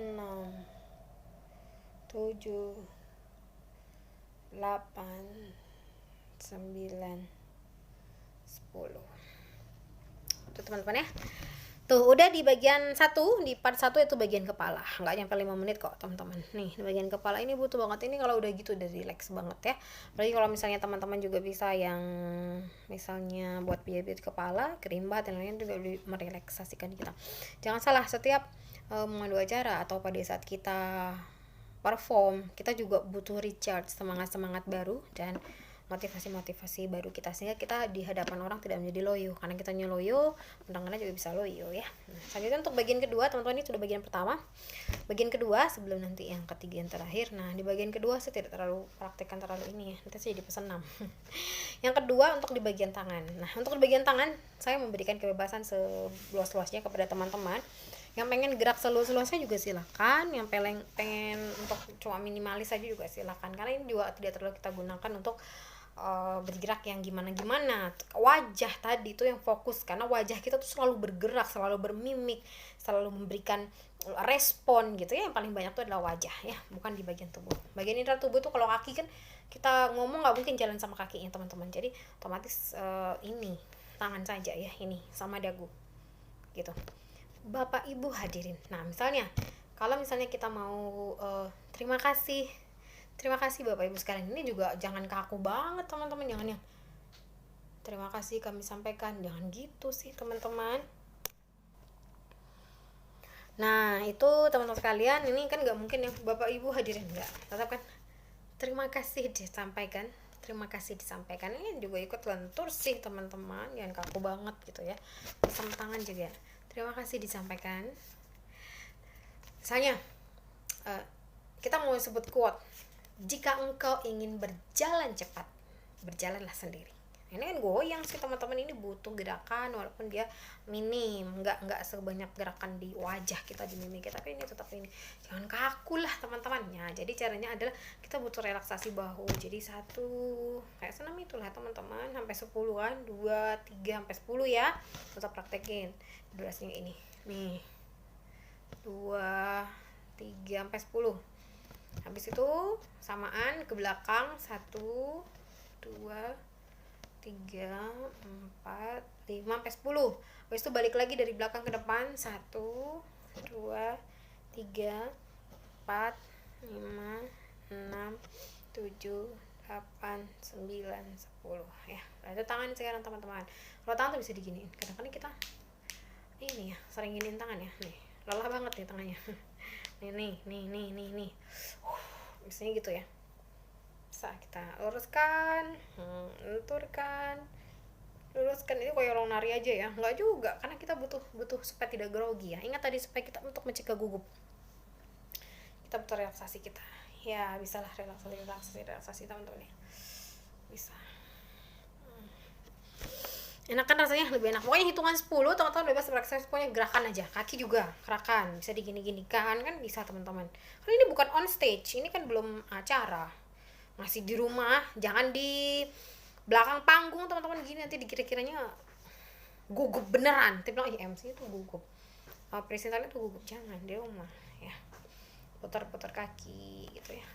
7 8 9 10. Tuh teman-teman ya. Tuh udah di bagian 1, di part 1 itu bagian kepala. Nggak nyampe 5 menit kok teman-teman. Nih di bagian kepala ini butuh banget, ini kalau udah gitu udah relax banget ya. Apalagi kalau misalnya teman-teman juga bisa yang misalnya buat pijat kepala, kerimbat dan lain-lain juga merelaksasikan kita. Jangan salah, setiap memandu acara atau pada saat kita perform, kita juga butuh recharge, semangat-semangat baru dan motivasi-motivasi baru kita, sehingga kita di hadapan orang tidak menjadi loyo. Karena kita loyo, undangannya juga bisa loyo ya. Nah, selanjutnya untuk bagian kedua, teman-teman, ini sudah bagian pertama. Bagian kedua sebelum nanti yang ketiga yang terakhir. Nah, di bagian kedua saya tidak terlalu praktekkan terlalu ini ya. Nanti saya jadi pesenam. Yang kedua untuk di bagian tangan. Nah, untuk di bagian tangan saya memberikan kebebasan seluas-luasnya kepada teman-teman. Yang pengen gerak seluas-luasnya juga silakan, yang pengen untuk cuma minimalis saja juga silakan, karena ini juga tidak terlalu kita gunakan untuk bergerak yang gimana-gimana. Wajah tadi itu yang fokus, karena wajah kita tuh selalu bergerak, selalu bermimik, selalu memberikan respon gitu ya. Yang paling banyak tuh adalah wajah ya, bukan di bagian tubuh. Bagian indera tubuh tuh kalau kaki kan kita ngomong nggak mungkin jalan sama kakinya teman-teman, jadi otomatis ini tangan saja ya, ini sama dagu gitu. Bapak Ibu hadirin, nah misalnya kalau misalnya kita mau terima kasih Bapak Ibu sekalian, ini juga jangan kaku banget teman-teman, jangan yang terima kasih kami sampaikan, jangan gitu sih teman-teman. Nah itu teman-teman sekalian, ini kan nggak mungkin yang Bapak Ibu hadirin, nggak, tetap kan terima kasih disampaikan, ini juga ikut lentur sih teman-teman, jangan kaku banget gitu ya. Sama tangan juga, terima kasih disampaikan. Misalnya kita mau sebut quote, jika engkau ingin berjalan cepat, berjalanlah sendiri. Ini kan goyang sih teman-teman, ini butuh gerakan walaupun dia minim, nggak sebanyak gerakan di wajah kita, di mimik kita, tapi ini tetap ini jangan kaku lah teman-teman ya. Jadi caranya adalah kita butuh relaksasi bahu, jadi 1 kayak senam itulah teman-teman, sampai 10 kan, 2 3 sampai 10 ya, tetap praktekin durasinya ini nih, 2 3 sampai 10. Habis itu samaan ke belakang 1, 2, 3, 4, 5 sampai 10. Habis itu balik lagi dari belakang ke depan 1, 2, 3, 4, 5, 6, 7, 8, 9, 10 ya. Itu tangan sekarang teman-teman. Kalau tangan tuh bisa diginiin. Kadang-kadang kita ini ya sering giniin tangan ya. Nih, lelah banget nih tangannya. nih. Misalnya gitu ya. Bisa kita luruskan, lenturkan, luruskan. Itu kayak orang nari aja ya. Enggak juga, karena kita butuh supaya tidak grogi ya. Ingat tadi supaya kita untuk mencegah gugup. Kita butuh relaksasi kita. Ya, bisalah relaksasi teman-teman ya. Bisa. Enak kan rasanya, lebih enak. Pokoknya hitungan 10 teman-teman bebas berekspresi, pokoknya gerakan aja. Kaki juga gerakan, bisa digini-ginikan kan bisa teman-teman. Karena ini bukan on stage, ini kan belum acara. Masih di rumah, jangan di belakang panggung teman-teman gini, nanti dikira-kiranya gugup beneran. Nanti bilang MC itu gugup. Presentasi itu gugup, jangan di rumah ya. Putar-putar kaki gitu ya.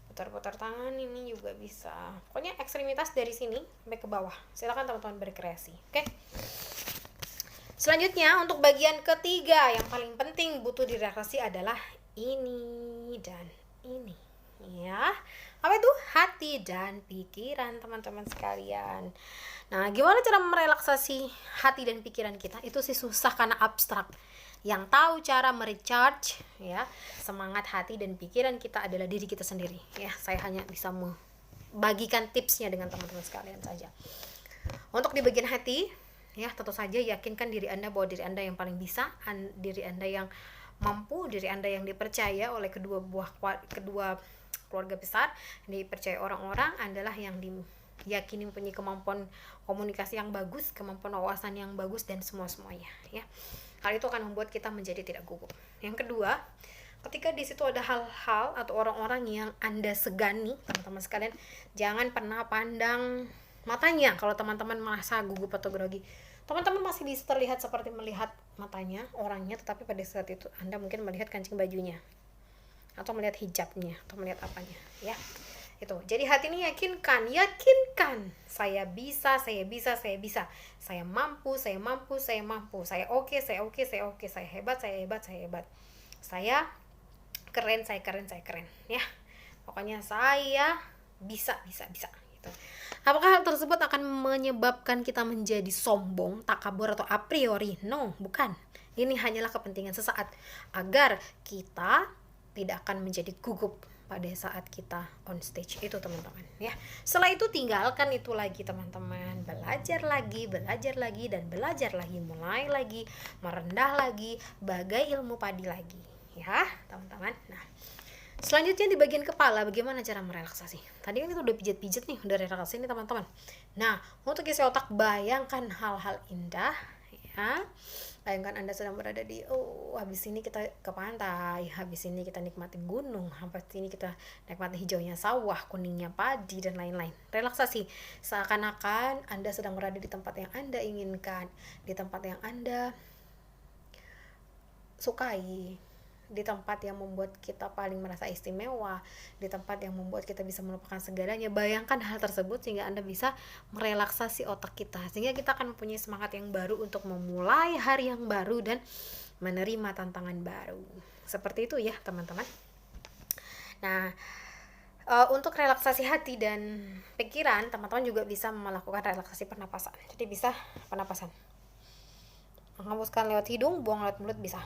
Putar-putar tangan ini juga bisa. Pokoknya ekstremitas dari sini sampai ke bawah. Silakan teman-teman berkreasi. Oke. Selanjutnya untuk bagian ketiga yang paling penting butuh direlaksasi adalah ini dan ini. Ya. Apa itu? Hati dan pikiran teman-teman sekalian. Nah, gimana cara merelaksasi hati dan pikiran kita? Itu sih susah karena abstrak. Yang tahu cara merecharge ya semangat hati dan pikiran kita adalah diri kita sendiri ya. Saya hanya bisa membagikan tipsnya dengan teman-teman sekalian saja. Untuk di bagian hati ya, tentu saja yakinkan diri Anda bahwa diri Anda yang paling bisa, diri Anda yang mampu, diri Anda yang dipercaya oleh kedua keluarga besar, dipercaya orang-orang, adalah yang diyakini mempunyai kemampuan komunikasi yang bagus, kemampuan wawasan yang bagus, dan semuanya ya. Hal itu akan membuat kita menjadi tidak gugup. Yang kedua, ketika di situ ada hal-hal atau orang-orang yang Anda segani, teman-teman sekalian, jangan pernah pandang matanya. Kalau teman-teman merasa gugup atau grogi, teman-teman masih bisa terlihat seperti melihat matanya, orangnya, tetapi pada saat itu Anda mungkin melihat kancing bajunya, atau melihat hijabnya, atau melihat apanya ya. Itu. Jadi hati ini yakinkan, saya bisa, saya mampu, saya oke, saya hebat, saya keren ya. Pokoknya saya bisa gitu. Apakah hal tersebut akan menyebabkan kita menjadi sombong, takabur, atau a priori? No, bukan. Ini hanyalah kepentingan sesaat agar kita tidak akan menjadi gugup pada saat kita on stage itu teman-teman ya. Setelah itu tinggalkan itu lagi teman-teman, belajar lagi, dan belajar lagi, mulai lagi, merendah lagi, bagai ilmu padi lagi ya teman-teman. Nah, selanjutnya di bagian kepala, bagaimana cara merelaksasi? Tadi kan kita udah pijat-pijat nih, udah relaksasi nih teman-teman. Nah, untuk isi otak, bayangkan hal-hal indah ya. Bayangkan Anda sedang berada di, habis ini kita ke pantai, habis ini kita nikmati gunung, habis ini kita nikmati hijaunya sawah, kuningnya padi, dan lain-lain. Relaksasi, seakan-akan Anda sedang berada di tempat yang Anda inginkan, di tempat yang Anda sukai, di tempat yang membuat kita paling merasa istimewa, di tempat yang membuat kita bisa melupakan segalanya. Bayangkan hal tersebut sehingga Anda bisa merelaksasi otak kita, sehingga kita akan mempunyai semangat yang baru untuk memulai hari yang baru dan menerima tantangan baru. Seperti itu ya teman-teman. Nah, untuk relaksasi hati dan pikiran, teman-teman juga bisa melakukan relaksasi pernapasan. Jadi bisa pernapasan, menghembuskan lewat hidung, buang lewat mulut, bisa.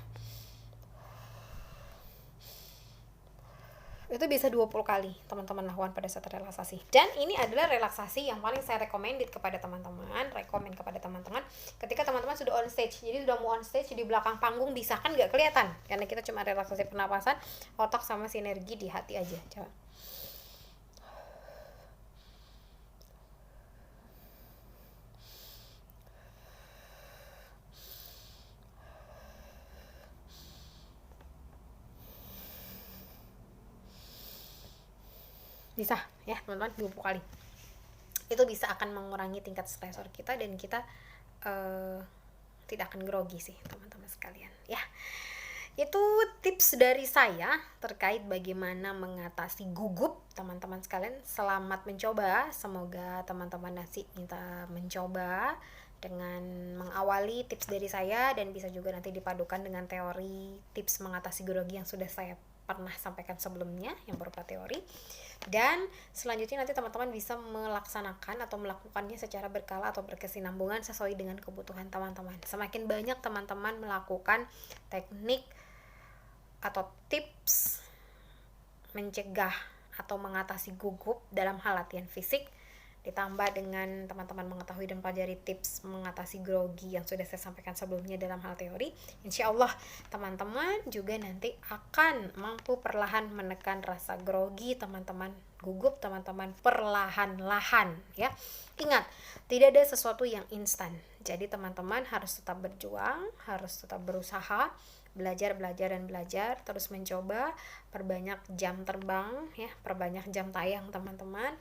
Itu bisa 20 kali teman-teman lakukan pada saat relaksasi. Dan ini adalah relaksasi yang paling saya rekomend kepada teman-teman, ketika teman-teman sudah on stage. Jadi sudah mau on stage di belakang panggung, bisa kan nggak kelihatan, karena kita cuma relaksasi pernapasan, otak sama sinergi di hati aja. Coba. Bisa ya teman-teman, 20 kali. Itu bisa akan mengurangi tingkat stresor kita, dan kita tidak akan grogi sih teman-teman sekalian ya. Itu tips dari saya terkait bagaimana mengatasi gugup teman-teman sekalian. Selamat mencoba, semoga teman-teman masih minta mencoba dengan mengawali tips dari saya, dan bisa juga nanti dipadukan dengan teori tips mengatasi grogi yang sudah saya pernah sampaikan sebelumnya yang berupa teori. Dan selanjutnya nanti teman-teman bisa melaksanakan atau melakukannya secara berkala atau berkesinambungan sesuai dengan kebutuhan teman-teman. Semakin banyak teman-teman melakukan teknik atau tips mencegah atau mengatasi gugup dalam hal latihan fisik, ditambah dengan teman-teman mengetahui dan pelajari tips mengatasi grogi yang sudah saya sampaikan sebelumnya dalam hal teori, insya Allah teman-teman juga nanti akan mampu perlahan menekan rasa grogi teman-teman, gugup teman-teman perlahan-lahan ya. Ingat, tidak ada sesuatu yang instan, jadi teman-teman harus tetap berjuang, harus tetap berusaha, belajar, terus mencoba, perbanyak jam terbang ya, perbanyak jam tayang teman-teman,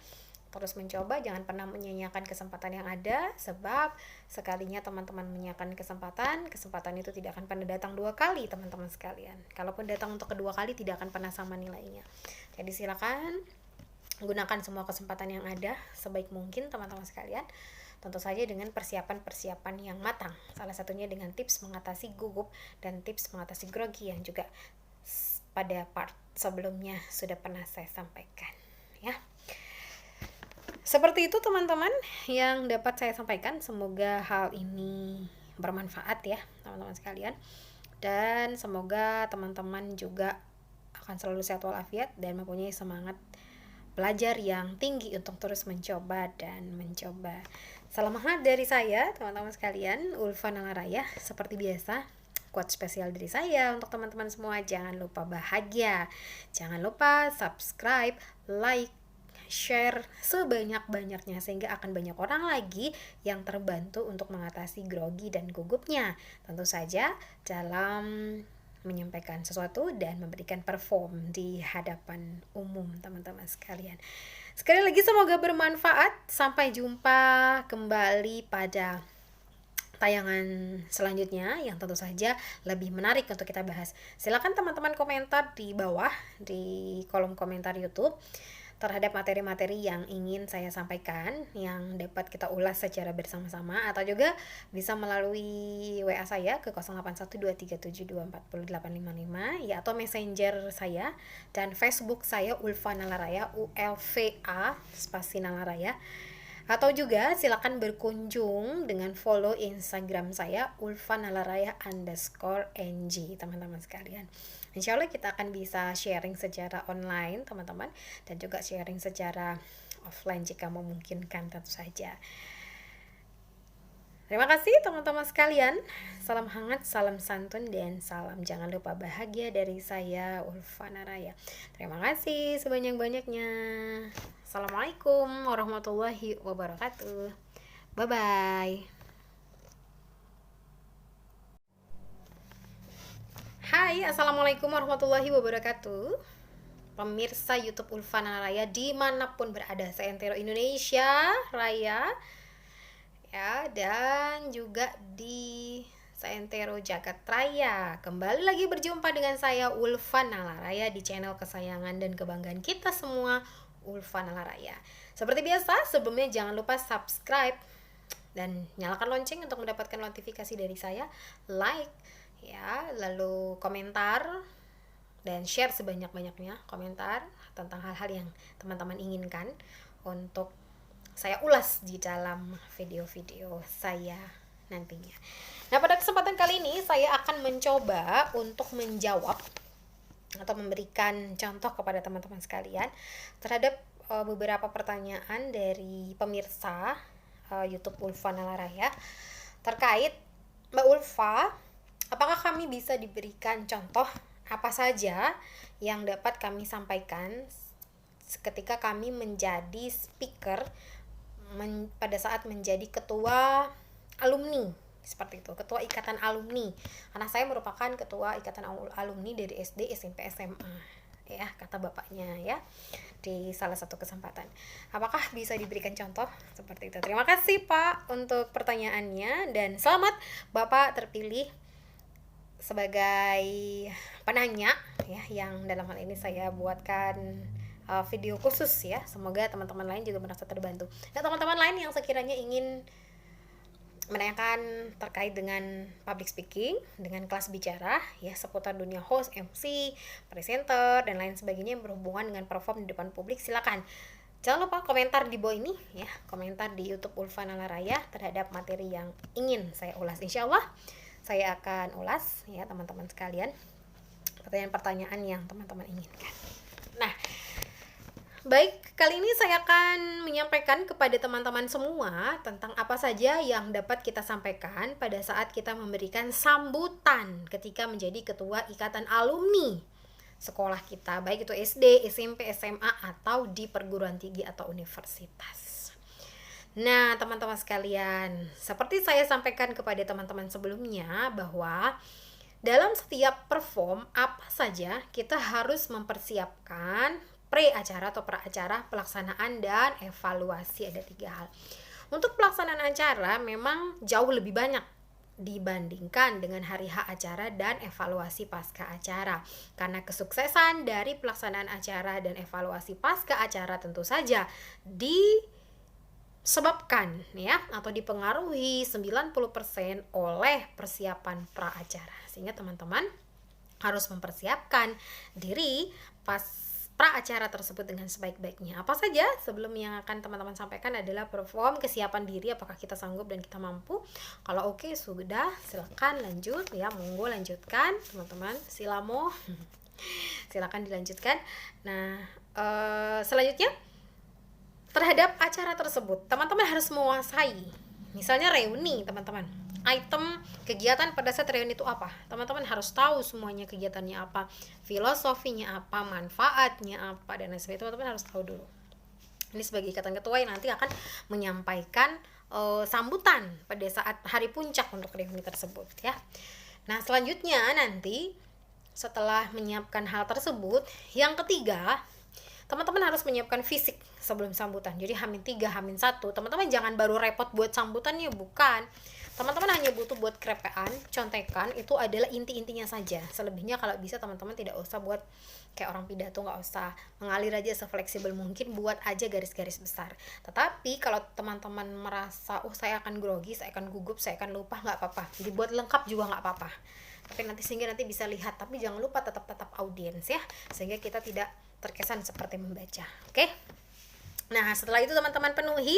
terus mencoba, jangan pernah menyia-nyiakan kesempatan yang ada, sebab sekalinya teman-teman menyia-nyiakan kesempatan itu tidak akan pernah datang dua kali teman-teman sekalian. Kalaupun datang untuk kedua kali tidak akan pernah sama nilainya. Jadi silakan gunakan semua kesempatan yang ada sebaik mungkin teman-teman sekalian, tentu saja dengan persiapan-persiapan yang matang, salah satunya dengan tips mengatasi gugup dan tips mengatasi grogi yang juga pada part sebelumnya sudah pernah saya sampaikan ya. Seperti itu teman-teman yang dapat saya sampaikan, semoga hal ini bermanfaat ya teman-teman sekalian, dan semoga teman-teman juga akan selalu sehat walafiat dan mempunyai semangat belajar yang tinggi untuk terus mencoba dan mencoba. Salam hangat dari saya teman-teman sekalian, Ulfa Nalaraya. Seperti biasa, quote spesial dari saya untuk teman-teman semua, jangan lupa bahagia, jangan lupa subscribe, like, share sebanyak-banyaknya sehingga akan banyak orang lagi yang terbantu untuk mengatasi grogi dan gugupnya, tentu saja dalam menyampaikan sesuatu dan memberikan perform di hadapan umum teman-teman sekalian. Sekali lagi semoga bermanfaat. Sampai jumpa kembali pada tayangan selanjutnya yang tentu saja lebih menarik untuk kita bahas. Silakan teman-teman komentar di bawah di kolom komentar YouTube terhadap materi-materi yang ingin saya sampaikan yang dapat kita ulas secara bersama-sama, atau juga bisa melalui WA saya ke 081237240855 ya, atau messenger saya dan Facebook saya Ulfa Nalaraya, ULVA spasi Nalaraya, atau juga silakan berkunjung dengan follow Instagram saya ulfanalaraya_ng teman-teman sekalian. Insya Allah kita akan bisa sharing secara online teman-teman, dan juga sharing secara offline jika memungkinkan tentu saja. Terima kasih teman-teman sekalian. Salam hangat, salam santun, dan salam jangan lupa bahagia dari saya Ulfa Naraya. Terima kasih sebanyak-banyaknya. Assalamualaikum warahmatullahi wabarakatuh. Bye-bye. Hai, assalamualaikum warahmatullahi wabarakatuh. Pemirsa YouTube Ulfa Naraya dimanapun berada, seantero Indonesia Raya ya, dan juga di seantero jagat raya. Kembali lagi berjumpa dengan saya Ulfa Nalaraya di channel kesayangan dan kebanggaan kita semua, Ulfa Nalaraya. Seperti biasa, sebelumnya jangan lupa subscribe dan nyalakan lonceng untuk mendapatkan notifikasi dari saya, like ya, lalu komentar dan share sebanyak-banyaknya komentar tentang hal-hal yang teman-teman inginkan untuk saya ulas di dalam video-video saya nantinya. Nah, pada kesempatan kali ini saya akan mencoba untuk menjawab atau memberikan contoh kepada teman-teman sekalian terhadap beberapa pertanyaan dari pemirsa YouTube Ulfa Nalaraya terkait, Mbak Ulfa, apakah kami bisa diberikan contoh apa saja yang dapat kami sampaikan ketika kami menjadi speaker pada saat menjadi ketua alumni, seperti itu, ketua ikatan alumni, karena saya merupakan ketua ikatan alumni dari SD, SMP, SMA ya, kata bapaknya ya di salah satu kesempatan. Apakah bisa diberikan contoh seperti itu? Terima kasih Pak untuk pertanyaannya, dan selamat Bapak terpilih sebagai penanya ya, yang dalam hal ini saya buatkan video khusus ya. Semoga teman-teman lain juga merasa terbantu. Nah, teman-teman lain yang sekiranya ingin menanyakan terkait dengan public speaking, dengan kelas bicara ya, seputar dunia host, MC, presenter dan lain sebagainya yang berhubungan dengan perform di depan publik, silakan jangan lupa komentar di bawah ini ya, komentar di YouTube Ulfa Nalaraya terhadap materi yang ingin saya ulas. Insya Allah saya akan ulas ya teman-teman sekalian pertanyaan-pertanyaan yang teman-teman inginkan. Nah, baik, kali ini saya akan menyampaikan kepada teman-teman semua tentang apa saja yang dapat kita sampaikan pada saat kita memberikan sambutan ketika menjadi ketua ikatan alumni sekolah kita, baik itu SD, SMP, SMA, atau di perguruan tinggi atau universitas. Nah, teman-teman sekalian, seperti saya sampaikan kepada teman-teman sebelumnya bahwa dalam setiap perform apa saja kita harus mempersiapkan pre-acara atau pra-acara, pelaksanaan, dan evaluasi. Ada 3 hal. Untuk pelaksanaan acara memang jauh lebih banyak dibandingkan dengan hari H acara dan evaluasi pasca acara. Karena kesuksesan dari pelaksanaan acara dan evaluasi pasca acara tentu saja disebabkan ya atau dipengaruhi 90% oleh persiapan pra-acara. Sehingga teman-teman harus mempersiapkan diri pas pra-acara tersebut dengan sebaik-baiknya. Apa saja sebelum yang akan teman-teman sampaikan adalah perform, kesiapan diri, apakah kita sanggup dan kita mampu. Kalau oke, sudah, silakan lanjut ya, monggo lanjutkan teman-teman, silamo silakan dilanjutkan. Nah, selanjutnya terhadap acara tersebut teman-teman harus menguasai, misalnya reuni teman-teman, item kegiatan pada saat reuni itu apa, teman-teman harus tahu semuanya, kegiatannya apa, filosofinya apa, manfaatnya apa, dan lain sebagainya. Teman-teman harus tahu dulu. Ini sebagai ikatan ketua yang nanti akan menyampaikan sambutan pada saat hari puncak untuk reuni tersebut ya. Nah, selanjutnya nanti setelah menyiapkan hal tersebut, yang ketiga teman-teman harus menyiapkan fisik sebelum sambutan. Jadi H-3, H-1, teman-teman jangan baru repot buat sambutannya, bukan. Teman-teman hanya butuh buat krepean, contekan, itu adalah inti-intinya saja. Selebihnya kalau bisa teman-teman tidak usah buat kayak orang pidato, nggak usah, mengalir aja sefleksibel mungkin, buat aja garis-garis besar. Tetapi kalau teman-teman merasa, saya akan grogi, saya akan gugup, saya akan lupa, nggak apa-apa. Dibuat lengkap juga nggak apa-apa. Tapi sehingga nanti bisa lihat, tapi jangan lupa tetap audiens ya, sehingga kita tidak terkesan seperti membaca. Oke? Nah, setelah itu teman-teman penuhi,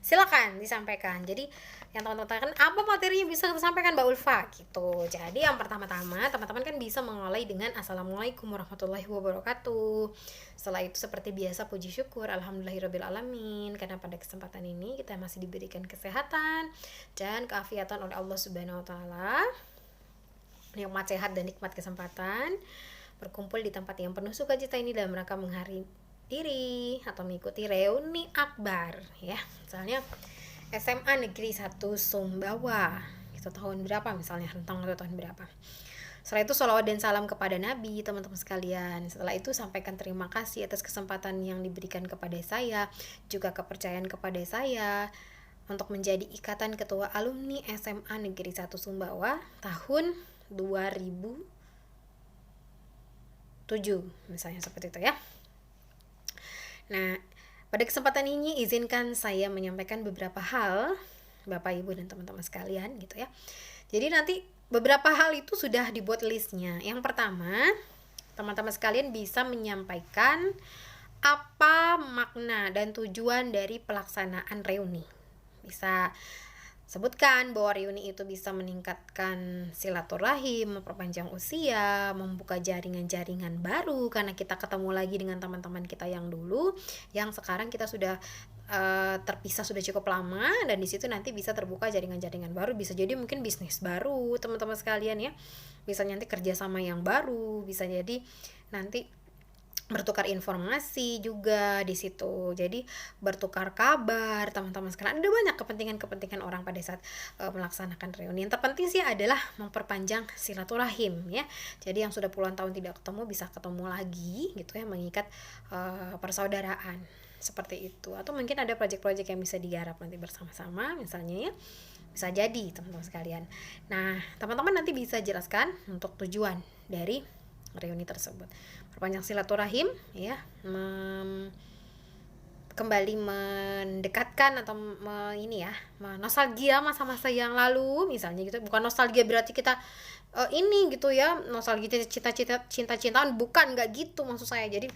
silakan disampaikan. Jadi yang teman-teman tanyakan, apa materi yang bisa kita sampaikan Mbak Ulfa gitu. Jadi yang pertama-tama teman-teman kan bisa mengawali dengan Assalamualaikum warahmatullahi wabarakatuh. Setelah itu seperti biasa puji syukur alhamdulillahirabbil alamin, karena pada kesempatan ini kita masih diberikan kesehatan dan keafiatan oleh Allah Subhanahu wa taala. Nikmat sehat dan nikmat kesempatan berkumpul di tempat yang penuh sukacita ini dalam rangka menghadiri atau mengikuti reuni akbar ya. Misalnya SMA Negeri 1 Sumbawa, itu tahun berapa misalnya, rentang atau tahun berapa. Setelah itu sholawat dan salam kepada Nabi teman-teman sekalian. Setelah itu sampaikan terima kasih atas kesempatan yang diberikan kepada saya, juga kepercayaan kepada saya untuk menjadi ikatan ketua alumni SMA Negeri 1 Sumbawa tahun 2007 misalnya, seperti itu ya. Nah, pada kesempatan ini izinkan saya menyampaikan beberapa hal Bapak Ibu dan teman-teman sekalian gitu ya. Jadi nanti beberapa hal itu sudah dibuat listnya. Yang pertama, teman-teman sekalian bisa menyampaikan apa makna dan tujuan dari pelaksanaan reuni. Bisa sebutkan bahwa reuni itu bisa meningkatkan silaturahim, memperpanjang usia, membuka jaringan-jaringan baru karena kita ketemu lagi dengan teman-teman kita yang dulu, yang sekarang kita sudah terpisah sudah cukup lama, dan di situ nanti bisa terbuka jaringan-jaringan baru, bisa jadi mungkin bisnis baru teman-teman sekalian ya, bisa nanti kerjasama yang baru, bisa jadi nanti bertukar informasi juga di situ. Jadi bertukar kabar teman-teman sekalian. Ada banyak kepentingan-kepentingan orang pada saat melaksanakan reuni. Yang terpenting sih adalah memperpanjang silaturahim ya. Jadi yang sudah puluhan tahun tidak ketemu bisa ketemu lagi gitu ya, mengikat persaudaraan. seperti itu. Atau mungkin ada proyek-proyek yang bisa digarap nanti bersama-sama misalnya ya, bisa jadi teman-teman sekalian. Nah, teman-teman nanti bisa jelaskan untuk tujuan dari reuni tersebut. Perpanjang silaturahim ya, kembali mendekatkan atau ini ya, nostalgia masa-masa yang lalu misalnya gitu. Bukan nostalgia berarti kita ini gitu ya, nostalgia cinta-cintaan, bukan, nggak gitu maksud saya. Jadi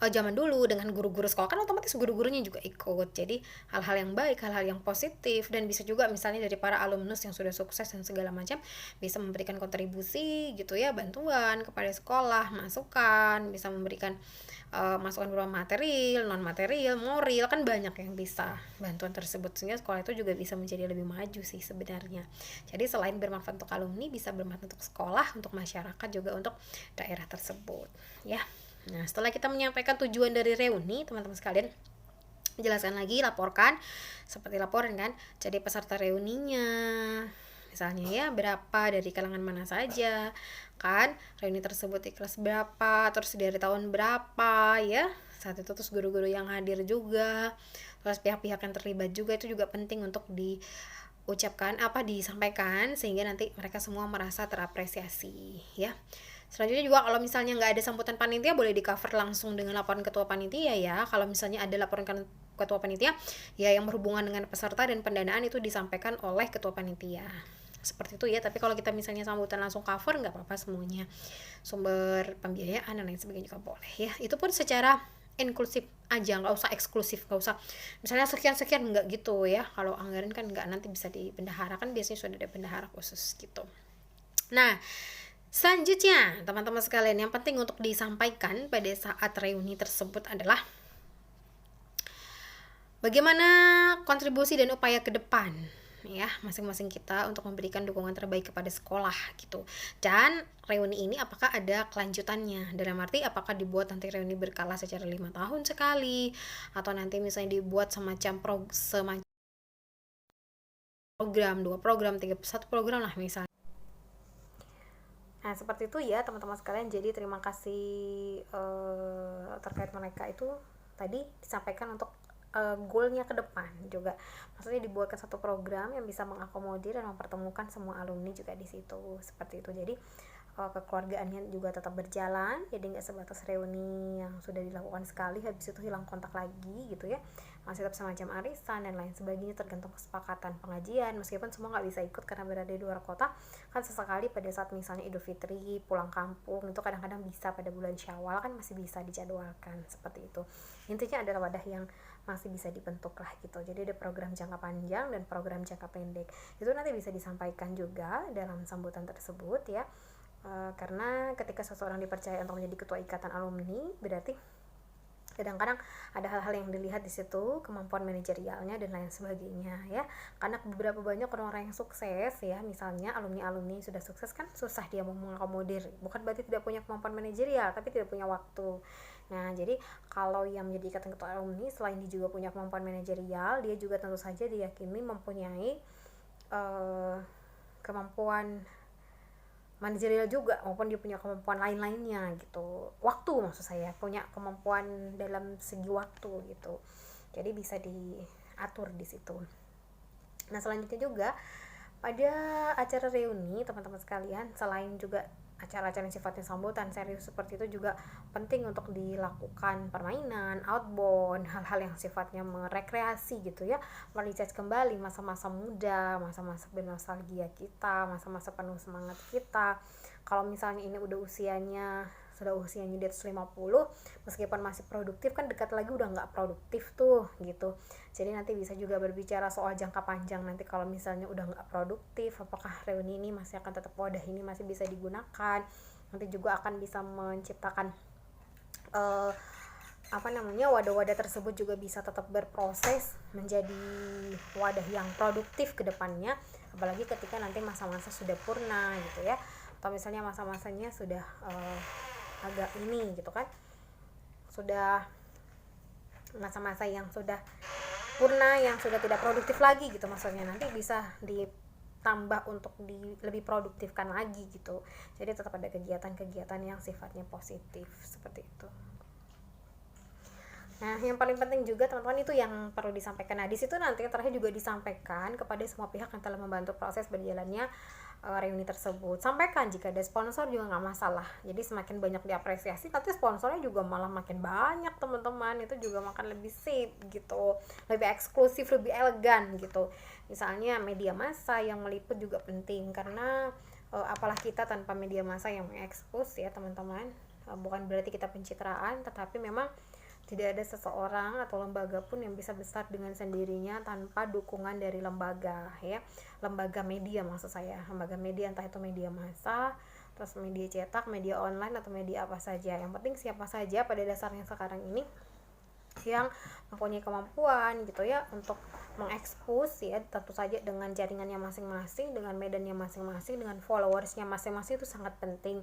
zaman dulu dengan guru-guru sekolah kan otomatis guru-gurunya juga ikut, jadi hal-hal yang baik, hal-hal yang positif, dan bisa juga misalnya dari para alumnus yang sudah sukses dan segala macam bisa memberikan kontribusi gitu ya, bantuan kepada sekolah, masukan, bisa memberikan masukan berupa material, non material, moral, kan banyak yang bisa bantuan tersebut, sehingga sekolah itu juga bisa menjadi lebih maju sih sebenarnya. Jadi selain bermanfaat untuk alumni, bisa bermanfaat untuk sekolah, untuk masyarakat, juga untuk daerah tersebut ya. Nah, setelah kita menyampaikan tujuan dari reuni, teman-teman sekalian, jelaskan lagi, laporkan, seperti laporan kan, jadi peserta reuninya, misalnya ya, berapa, dari kalangan mana saja, kan, reuni tersebut ikhlas berapa, terus dari tahun berapa, ya, saat itu terus guru-guru yang hadir juga, terus pihak-pihak yang terlibat juga, itu juga penting untuk diucapkan, disampaikan, sehingga nanti mereka semua merasa terapresiasi, ya. Selanjutnya juga kalau misalnya nggak ada sambutan panitia, boleh di cover langsung dengan laporan ketua panitia ya. Kalau misalnya ada laporan ketua panitia ya yang berhubungan dengan peserta dan pendanaan, itu disampaikan oleh ketua panitia. Seperti itu ya. Tapi kalau kita misalnya sambutan langsung cover, nggak apa-apa semuanya. Sumber pembiayaan dan lain sebagainya juga boleh ya. Itu pun secara inklusif aja, nggak usah eksklusif, nggak usah misalnya sekian-sekian, nggak gitu ya. Kalau anggaran kan nggak, nanti bisa dibendahara, kan biasanya sudah ada bendahara khusus gitu. Nah, selanjutnya, teman-teman sekalian, yang penting untuk disampaikan pada saat reuni tersebut adalah bagaimana kontribusi dan upaya ke depan ya masing-masing kita untuk memberikan dukungan terbaik kepada sekolah gitu. Dan reuni ini apakah ada kelanjutannya, dalam arti apakah dibuat nanti reuni berkala secara 5 tahun sekali, atau nanti misalnya dibuat semacam program, 2 program, 1 program lah misalnya. Nah, seperti itu ya teman-teman sekalian. Jadi terima kasih terkait mereka itu tadi disampaikan untuk goalnya ke depan juga. Maksudnya dibuatkan satu program yang bisa mengakomodir dan mempertemukan semua alumni juga di situ. Seperti itu. Jadi kekeluargaannya juga tetap berjalan, jadi nggak sebatas reuni yang sudah dilakukan sekali habis itu hilang kontak lagi gitu ya. Masih tetap semacam arisan dan lain sebagainya, tergantung kesepakatan pengajian. Meskipun semua nggak bisa ikut karena berada di luar kota, kan sesekali pada saat misalnya Idul Fitri pulang kampung itu kadang-kadang bisa, pada bulan Syawal kan masih bisa dijadwalkan seperti itu. Intinya adalah wadah yang masih bisa dibentuk lah gitu. Jadi ada program jangka panjang dan program jangka pendek, itu nanti bisa disampaikan juga dalam sambutan tersebut ya. Karena ketika seseorang dipercaya untuk menjadi ketua ikatan alumni, berarti kadang-kadang ada hal-hal yang dilihat di situ, kemampuan manajerialnya dan lain sebagainya ya. Karena beberapa banyak orang-orang yang sukses ya, misalnya alumni-alumni sudah sukses kan susah dia mau mengakomodir. Bukan berarti tidak punya kemampuan manajerial, tapi tidak punya waktu. Nah, jadi kalau yang menjadi ikatan ketua alumni, selain dia juga punya kemampuan manajerial, dia juga tentu saja diyakini mempunyai kemampuan manajerial juga, maupun dia punya kemampuan lain-lainnya gitu. Waktu maksud saya, punya kemampuan dalam segi waktu gitu. Jadi bisa diatur di situ. Nah, selanjutnya juga pada acara reuni teman-teman sekalian, selain juga acara-acara yang sifatnya sambutan serius seperti itu, juga penting untuk dilakukan permainan, outbound, hal-hal yang sifatnya merekreasi gitu ya, merecharge kembali masa-masa muda, masa-masa bernostalgia kita, masa-masa penuh semangat kita. Kalau misalnya ini udah usianya di atas 50, meskipun masih produktif kan dekat lagi udah nggak produktif tuh gitu. Jadi nanti bisa juga berbicara soal jangka panjang, nanti kalau misalnya udah nggak produktif, apakah reuni ini masih akan tetap, wadah ini masih bisa digunakan. Nanti juga akan bisa menciptakan wadah-wadah tersebut juga bisa tetap berproses menjadi wadah yang produktif ke depannya, apalagi ketika nanti masa-masa sudah purna gitu ya, atau misalnya masa-masanya sudah agak ini gitu kan, sudah masa-masa yang sudah purna, yang sudah tidak produktif lagi gitu, maksudnya nanti bisa ditambah untuk lebih produktifkan lagi gitu. Jadi tetap ada kegiatan-kegiatan yang sifatnya positif seperti itu. Nah, yang paling penting juga teman-teman itu yang perlu disampaikan. Nah, di situ nanti terakhir juga disampaikan kepada semua pihak yang telah membantu proses berjalannya reuni tersebut. Sampaikan jika ada sponsor juga nggak masalah. Jadi semakin banyak diapresiasi, nanti sponsornya juga malah makin banyak teman-teman. Itu juga makan lebih sip gitu, lebih eksklusif, lebih elegan gitu. Misalnya media massa yang meliput juga penting karena apalah kita tanpa media massa yang mengekspos ya teman-teman. Bukan berarti kita pencitraan, tetapi memang tidak ada seseorang atau lembaga pun yang bisa besar dengan sendirinya tanpa dukungan dari lembaga ya. Lembaga media maksud saya. Lembaga media entah itu media massa, terus media cetak, media online atau media apa saja. Yang penting siapa saja pada dasarnya sekarang ini yang mempunyai kemampuan gitu ya untuk mengekspos ya, tentu saja dengan jaringannya masing-masing, dengan medannya masing-masing, dengan followersnya masing-masing itu sangat penting.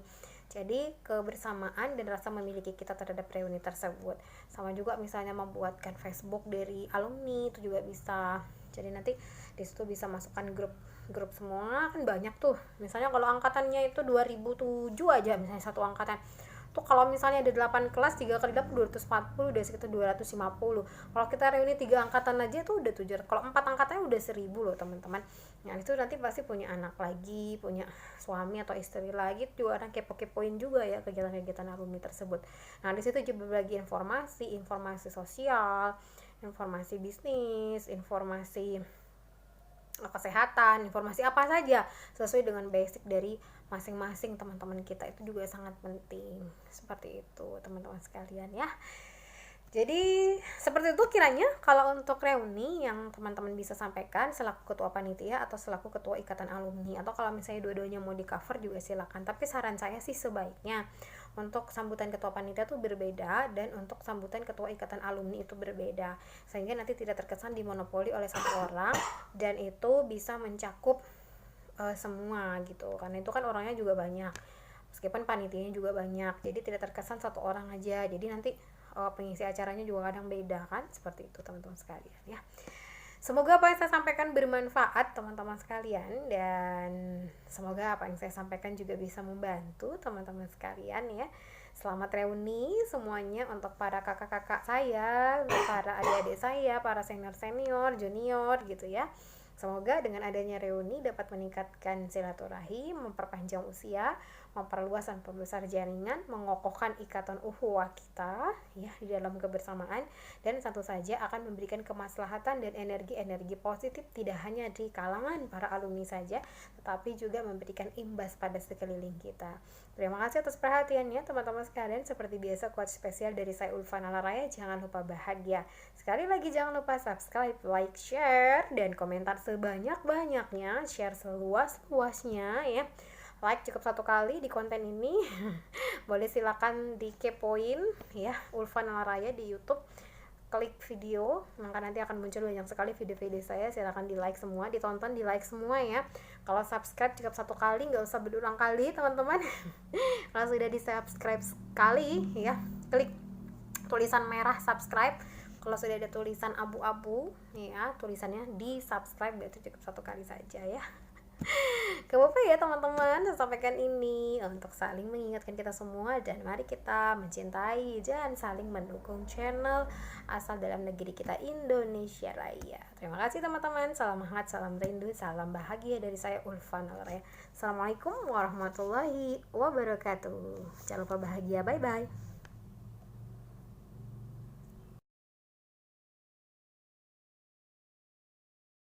Jadi kebersamaan dan rasa memiliki kita terhadap reuni tersebut. Sama juga misalnya membuatkan Facebook dari alumni itu juga bisa. Jadi nanti di situ bisa masukkan grup semua, kan banyak tuh. Misalnya kalau angkatannya itu 2007 aja misalnya satu angkatan. Tuh kalau misalnya ada 8 kelas 3 kali 8 240 udah sekitar 250. Kalau kita reuni 3 angkatan aja tuh udah 700. Kalau 4 angkatannya udah 1000 loh teman-teman. Nah itu nanti pasti punya anak lagi, punya suami atau istri lagi, juga orang kepo-kepoin juga ya kegiatan-kegiatan alumni tersebut. Nah di situ juga berbagi informasi sosial, informasi bisnis, informasi kesehatan, informasi apa saja sesuai dengan basic dari masing-masing teman-teman kita. Itu juga sangat penting. Seperti itu teman-teman sekalian ya. Jadi seperti itu kiranya kalau untuk reuni yang teman-teman bisa sampaikan selaku ketua panitia atau selaku ketua ikatan alumni, atau kalau misalnya dua-duanya mau di cover juga silakan. Tapi saran saya sih sebaiknya untuk sambutan ketua panitia itu berbeda dan untuk sambutan ketua ikatan alumni itu berbeda, sehingga nanti tidak terkesan dimonopoli oleh satu orang dan itu bisa mencakup semua gitu. Karena itu kan orangnya juga banyak, meskipun panitianya juga banyak, jadi tidak terkesan satu orang aja. Jadi nanti pengisi acaranya juga kadang beda kan, seperti itu teman-teman sekalian ya. Semoga apa yang saya sampaikan bermanfaat teman-teman sekalian, dan semoga apa yang saya sampaikan juga bisa membantu teman-teman sekalian ya. Selamat reuni semuanya untuk para kakak-kakak saya, para adik-adik saya, para senior-senior, junior gitu ya. Semoga dengan adanya reuni dapat meningkatkan silaturahim, memperpanjang usia, memperluas dan membesar jaringan, mengokohkan ikatan ukhuwah kita ya di dalam kebersamaan, dan tentu saja akan memberikan kemaslahatan dan energi-energi positif tidak hanya di kalangan para alumni saja, tetapi juga memberikan imbas pada sekeliling kita. Terima kasih atas perhatiannya teman-teman sekalian. Seperti biasa quote spesial dari saya Ulfa Nalaraya, jangan lupa bahagia. Sekali lagi jangan lupa subscribe, like, share, dan komentar sebanyak-banyaknya, share seluas-luasnya ya. Like cukup 1 kali di konten ini. Boleh silakan dikepoin ya Ulfa Nalaraya di YouTube. Klik video, maka nanti akan muncul banyak sekali video-video saya. Silakan di like semua, ditonton, di like semua ya. Kalau subscribe cukup 1 kali, nggak usah berulang kali teman-teman. Kalau sudah di subscribe sekali ya, klik tulisan merah subscribe. Kalau sudah ada tulisan abu-abu ya, tulisannya di subscribe, berarti cukup 1 kali saja ya. Gak apa-apa ya teman-teman, saya sampaikan ini untuk saling mengingatkan kita semua, dan mari kita mencintai dan saling mendukung channel asal dalam negeri kita, Indonesia Raya. Terima kasih teman-teman, salam hangat, salam rindu, salam bahagia dari saya Ulfa Nalaraya. Assalamualaikum warahmatullahi wabarakatuh. Jangan lupa bahagia, bye-bye.